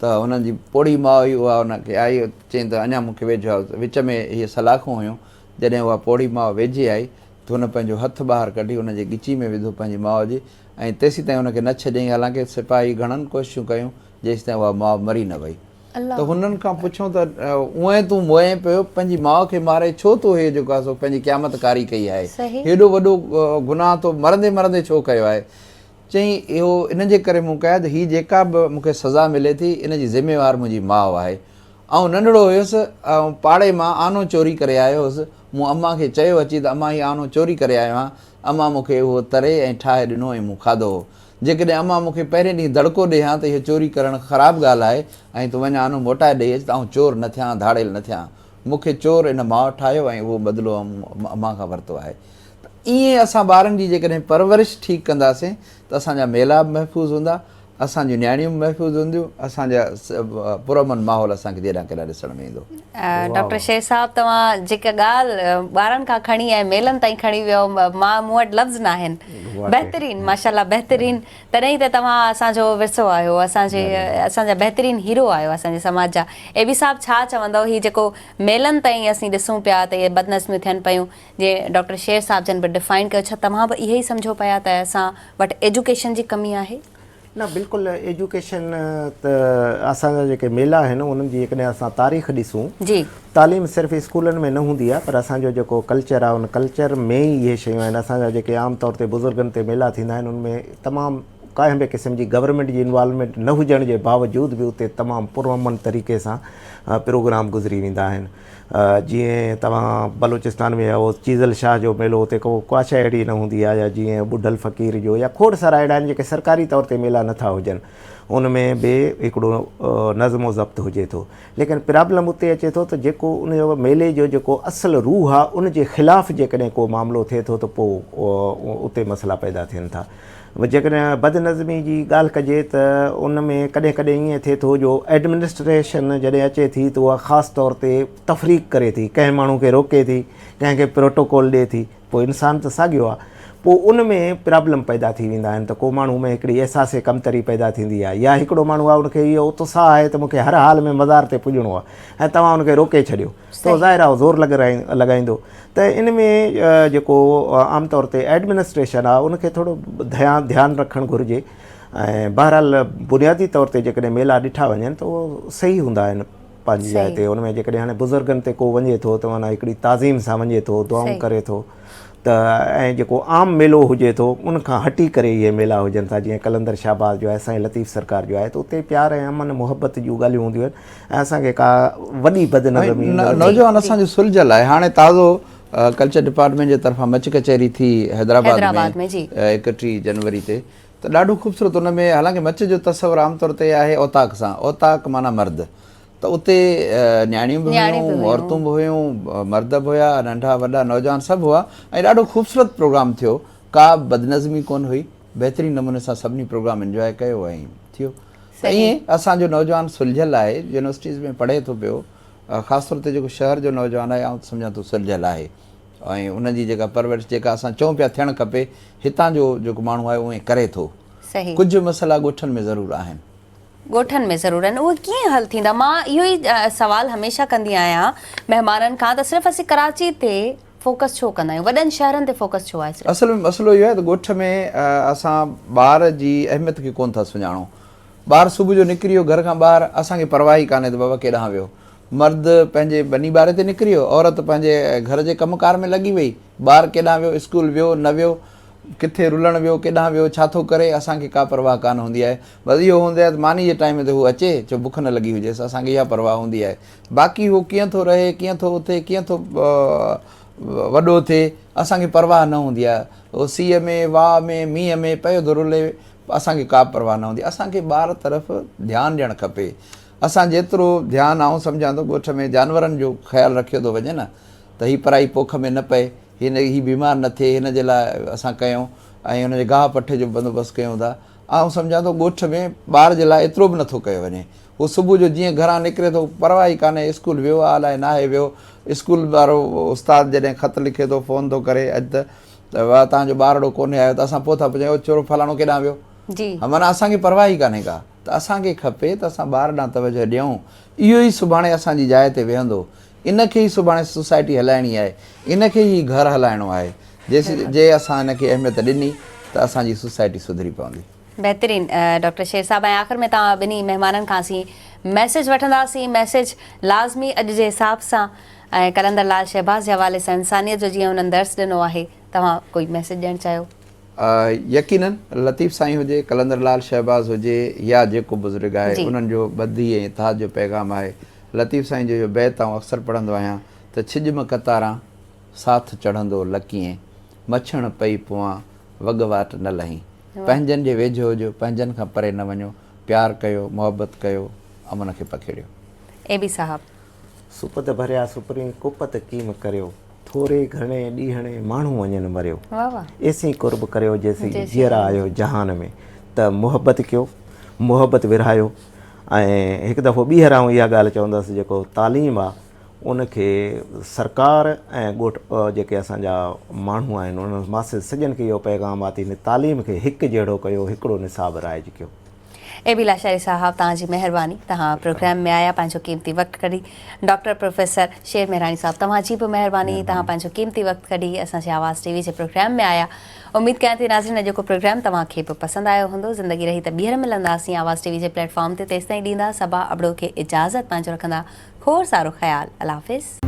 त हुननि जी पोड़ी माउ हुई, उहा हुनखे आई, चयईं त अञा मूंखे वेझो आहे। विच में इहे सलाखूं हुयूं। जॾहिं उहा पोड़ी माउ वेझे आई त हुन पंहिंजो हथु ॿाहिरि कढी हुनजे ॻिची में विधो पंहिंजी माउ जे, ऐं तेसीं ताईं हुनखे न छॾियईं। हालांकि सिपाही घणनि कोशिशूं कयूं जेसीं ताईं उहा माउ मरी न वई। त हुननि खां पुछूं त उएं तूं मोए पियो, पंहिंजी माउ खे मारे छो तो इहे जेको आहे सो पंहिंजी क़यामत कारी कई आहे, हेॾो वॾो गुनाह तो मरंदे मरंदे छो कयो आहे? चई इहो इन जे करे मूं कया त हीअ जेका बि मूंखे सज़ा मिले थी इन जी ज़िम्मेवार मुंहिंजी माउ आहे। ऐं नंढड़ो हुयुसि ऐं पाड़े मां आनो चोरी करे आयो हुउसि। मूं अम्मा खे चयो अची त अम्मा हीअ आनो चोरी करे आयो आहियां। अम्मा मूंखे उहो तरे ऐं ठाहे ॾिनो ऐं मूं खाधो हो। जेकॾहिं अम्मा मूंखे पहिरें ॾींहुं दड़को ॾे हा त इहो चोरी करणु ख़राबु ॻाल्हि आहे ऐं तूं वञा आनो मोटाए ॾेई अचि त आउं चोर न थियां, धाड़ेल न थियां। मूंखे चोर इन माउ ठाहियो ऐं उहो बदिलो अम्मा खां वरितो आहे। त ईअं असां ॿारनि जी जेकॾहिं परवरिश ठीकु कंदासीं त असांजा मेला बि महफ़ूज़ हूंदा, असांजूं नियाणियूं बि महफ़ूज़ हूंदियूं, असांजा पुरअमन माहौल असांखे जेॾा केॾा ॾिसण में ईंदो। डॉक्टर शेर साहब, तव्हां जेका ॻाल्हि ॿारनि खां खणी ऐं मेलनि ताईं खणी वियो, मां मूं वटि लफ़्ज़ न आहिनि। बहितरीनु, माशाल्लाह बहितरीनु। तॾहिं त तव्हां असांजो विरसो आहियो, असांजा बहितरीनु हीरो आहियो असांजे समाज जा। ए बी साहब छा चवंदव, हीउ जेको मेलनि ताईं असीं ॾिसूं पिया त इहे बदनज़मियूं थियनि पियूं, जीअं डॉक्टर शेर साहब जन बि डिफाइन कयो, छा तव्हां बि इहे ई सम्झो पिया त असां वटि एजुकेशन जी कमी आहे? न, बिल्कुलु एजुकेशन त असांजा जेके मेला आहिनि उन्हनि जी जेकॾहिं असां तारीख़ ॾिसूं, जी, तालीम सिर्फ़ु स्कूलनि में न हूंदी आहे, पर असांजो जेको कल्चर आहे उन कल्चर में ई इहे शयूं आहिनि। असांजा जेके आम तौर ते बुज़ुर्गनि ते मेला थींदा आहिनि उनमें तमामु कंहिं बि क़िस्म जी गवर्नमेंट जी इन्वॉल्वमेंट न हुजण जे बावजूदि बि उते तमामु पुरअमन तरीक़े सां प्रोग्राम गुज़री वेंदा आहिनि। जीअं तव्हां बलूचिस्तान में उहो चीज़ल शाह जो मेलो, उते का शइ अहिड़ी न हूंदी आहे, या जीअं बुढल फ़क़ीर जो या खोड़ सारा अहिड़ा आहिनि जेके सरकारी तौर ते मेला नथा हुजनि, उनमें बि हिकिड़ो नज़्मो ज़ब्त हुजे थो। लेकिन प्रॉब्लम उते अचे थो त जेको उन जो मेले जो जेको असुलु रूह आहे उन जे ख़िलाफ़ु जेकॾहिं को मामिलो थिए थो त पोइ उते मसइला पैदा थियनि था। जेकॾहिं बदनज़मी जी ॻाल्हि कजे त उन में कॾहिं कॾहिं ईअं थिए थो जो एडमिनिस्ट्रेशन जॾहिं अचे थी त उहा ख़ासि तौर ते तफ़रीक़ करे थी, कंहिं माण्हू खे रोके थी, कंहिंखे प्रोटोकॉल ॾिए थी। पोइ इंसानु त साॻियो आहे, पोइ उन में प्रॉब्लम पैदा थी वेंदा आहिनि। त को माण्हू में हिकिड़ी अहसास कमतरी पैदा थींदी आहे, या हिकिड़ो माण्हू आहे उनखे इहो उत्साह आहे त मूंखे हर हाल में मज़ार ते पुॼणो आहे ऐं तव्हां उनखे रोके छॾियो त ज़ाहिर आहे ज़ोर लॻाईंदो। त इन में जेको आम तौर ते एडमिनिस्ट्रेशन आहे उनखे थोरो ध्यानु रखणु घुरिजे। ऐं बहरहाल बुनियादी तौर ते जेकॾहिं मेला ॾिठा वञनि त उहो सही हूंदा आहिनि पंहिंजी जाइ ते। उन में जेकॾहिं हाणे बुज़ुर्गनि ते को वञे थो त माना हिकिड़ी ताज़ीम सां वञे थो, दुआऊं करे थो त, ऐं जेको आम मेलो हुजे थो उनखां हटी करे इहे मेला हुजनि था, जीअं कलंदर शाहबाज़ जो आहे, साईं लतीफ़ सरकार जो आहे, त उते प्यार ऐं अमन मुहबत जूं ॻाल्हियूं हूंदियूं आहिनि ऐं असांखे का वॾी बदनज़मी नौजवान असांजो सुलझल आहे। हाणे ताज़ो कल्चर डिपार्टमेंट जे तरफ़ां मच कचहरी थी हैदराबाद में 31 जनवरी ते, त ॾाढो ख़ूबसूरत। उन में हालांकि मच जो तस्वर आमतौर ते आहे औताक सां, औताक माना मर्द, त उते नियाणियूं बि हुयूं, औरतूं बि हुयूं, मर्द बि हुया, नंढा वॾा नौजवान सभु हुआ ऐं ॾाढो ख़ूबसूरत प्रोग्राम थियो। का बदनज़मी कोन हुई, बहितरीनु नमूने सां सभिनी प्रोग्राम इंजॉय कयो ऐं थियो। त ईअं असांजो नौजवान सुलझियल आहे, यूनिवर्सिटीज़ में पढ़े थो पियो, ख़ासि तौर ते जेको शहर जो नौजवान आहे, आउं सम्झां थो सुलझियल आहे ऐं उनजी जेका परवरिश जेका असां चऊं पिया थियणु खपे हितां जो जेको माण्हू आहे उहे करे थो। सही कुझु मसइला ॻोठनि में ज़रूरु आहिनि। ॻोठनि में ज़रूरु आहिनि, उहे कीअं हल थींदा? मां इहो ई सवालु हमेशह कंदी आहियां महिमाननि खां त सिर्फ़ु असीं कराची ते फोकस छो कंदा आहियूं, वॾनि शहरनि ते फोकस छो आहे? सिर्फ़ु असल में मसइलो इहो आहे त ॻोठ में असां ॿार जी अहमियत खे कोन था सुञाणूं। ॿारु सुबुह जो निकिरी वियो घर खां ॿाहिरि, असांखे परवाह ई कान्हे त बाबा केॾांहुं वियो। मर्द पंहिंजे बनी ॿार ते निकिरी वियो, औरत पंहिंजे घर जे कमुकार में लॻी वई, ॿारु केॾांहुं वियो, स्कूल वियो न वियो, किथे रुलणु वियो, केॾांहुं वियो, छा थो करे, असांखे का परवाह कान हूंदी आहे। बसि इहो हूंदो आहे त मानी जे टाइम ते हू अचे छो बुख न लॻी हुजेसि, असांखे इहा परवाह हूंदी आहे। बाक़ी हू कीअं थो रहे, कीअं थो उथे, कीअं थो वॾो थिए, असांखे परवाह न हूंदी आहे। उहो सीअ में वाह में मींहं में पियो थो रुले, असांखे का परवाह न हूंदी। असांखे ॿार तरफ़ ध्यानु ॾियणु खपे। असां जेतिरो ध्यानु आऊं सम्झां थो ॻोठ में जानवरनि जो ख़्यालु रखियो थो वञे न त हीअ पराई पोख में न पए, हीअ बीमार न थिए, हिन जे लाइ असां कयूं ऐं हुनजे गाह पठे जो बंदोबस्तु कयूं था। ऐं सम्झां थो ॻोठ में ॿार जे लाइ एतिरो बि नथो कयो वञे। उहो सुबुह जो जीअं घरां निकिरे थो परवाह ई कान्हे, स्कूल वियो आहे अलाए नाहे वियो, स्कूल वारो उस्ताद जॾहिं ख़त लिखे थो फ़ोन थो करे अॼु त वाह तव्हांजो ॿारड़ो कोन्हे आयो, त असां पोइ था पुछूं छोरो फलाणो केॾांहुं वियो जी। माना असांखे परवाह ई कान्हे का। त असांखे खपे त असां ॿार ॾांहुं तवजो ॾियूं। इहो ई सुभाणे असांजी जाइ ते वेहंदो, इनखे ई सुभाणे सोसाइटी हलाइणी आहे, इनखे ई घरु हलाइणो आहे। जे असां हिनखे अहमियत ॾिनी त असांजी सोसाइटी सुधरी पवंदी। बहितरीन डॉक्टर शेर साहब, ऐं आख़िर में तव्हां ॿिन्ही महिमाननि खां असीं मैसेज वठंदासीं। मैसेज लाज़मी अॼु जे हिसाब सां ऐं कलंदर लाल शहबाज़ जे हवाले सां इंसानियत जो जीअं हुननि दर्स ॾिनो आहे, तव्हां कोई मैसेज ॾियणु चाहियो? यकीनन लतीफ़ साईं हुजे, कलंदर लाल शहबाज़ हुजे या जेको बुज़ुर्ग आहे, उन्हनि जो बदी ऐं इतिहाद जो पैगाम आहे। लतीफ़ साईं जो बैत आउं अक्सर पढ़ंदो आहियां त छिॼम कतारां साथ चढ़ंदो लकीअं, मछण पई पुआं वॻ वाट न लहीं, पंहिंजनि जे वेझो हुजो, पंहिंजनि खां परे न वञो, प्यार कयो, मुहबत कयो, अमन खे पखेड़ियो। एबी साहब, सुपत भरिया सुपरी कुपत कीम करियो, थोरे घणे ॾींहणे माण्हू वञनि मरियो, वाह वाह, एसी कुर्ब करियो जैसी जीअरा आयो जहान में। त मुहबत कयो, मुहबत विरहायो। ऐं हिकु दफ़ो ॿीहर आउं इहा ॻाल्हि चवंदुसि, जेको तालीम आहे उनखे सरकार ऐं ॻोठ जेके असांजा माण्हू आहिनि उन्हनि मासे सॼनि खे इहो पैगाम आहे त हिन तालीम खे हिकु जहिड़ो कयो, हिकिड़ो निसाब राइज कयो। एबी लाशारी साहब, तव्हांजी महिरबानी, तव्हां प्रोग्राम में आया, पंहिंजो क़ीमती वक़्तु कढी। डॉक्टर प्रोफेसर शेर मेहरानी साहब, तव्हांजी बि महिरबानी, तव्हां पंहिंजो क़ीमती वक़्तु कढी असांजे आवाज़ टीवी जे प्रोग्राम में आया। उमेद कयां थी नाज़रीन जेको प्रोग्राम तव्हांखे बि पसंदि आयो हूंदो। ज़िंदगी रही त ॿीहर मिलंदासीं आवाज़ टीवी जे प्लेटफॉर्म ते। तेसिताईं ॾींदा सबा अबड़ो खे इजाज़त, पंहिंजो रखंदा खोड़ सारो ख़्यालु। अल्लाह हाफ़िज़।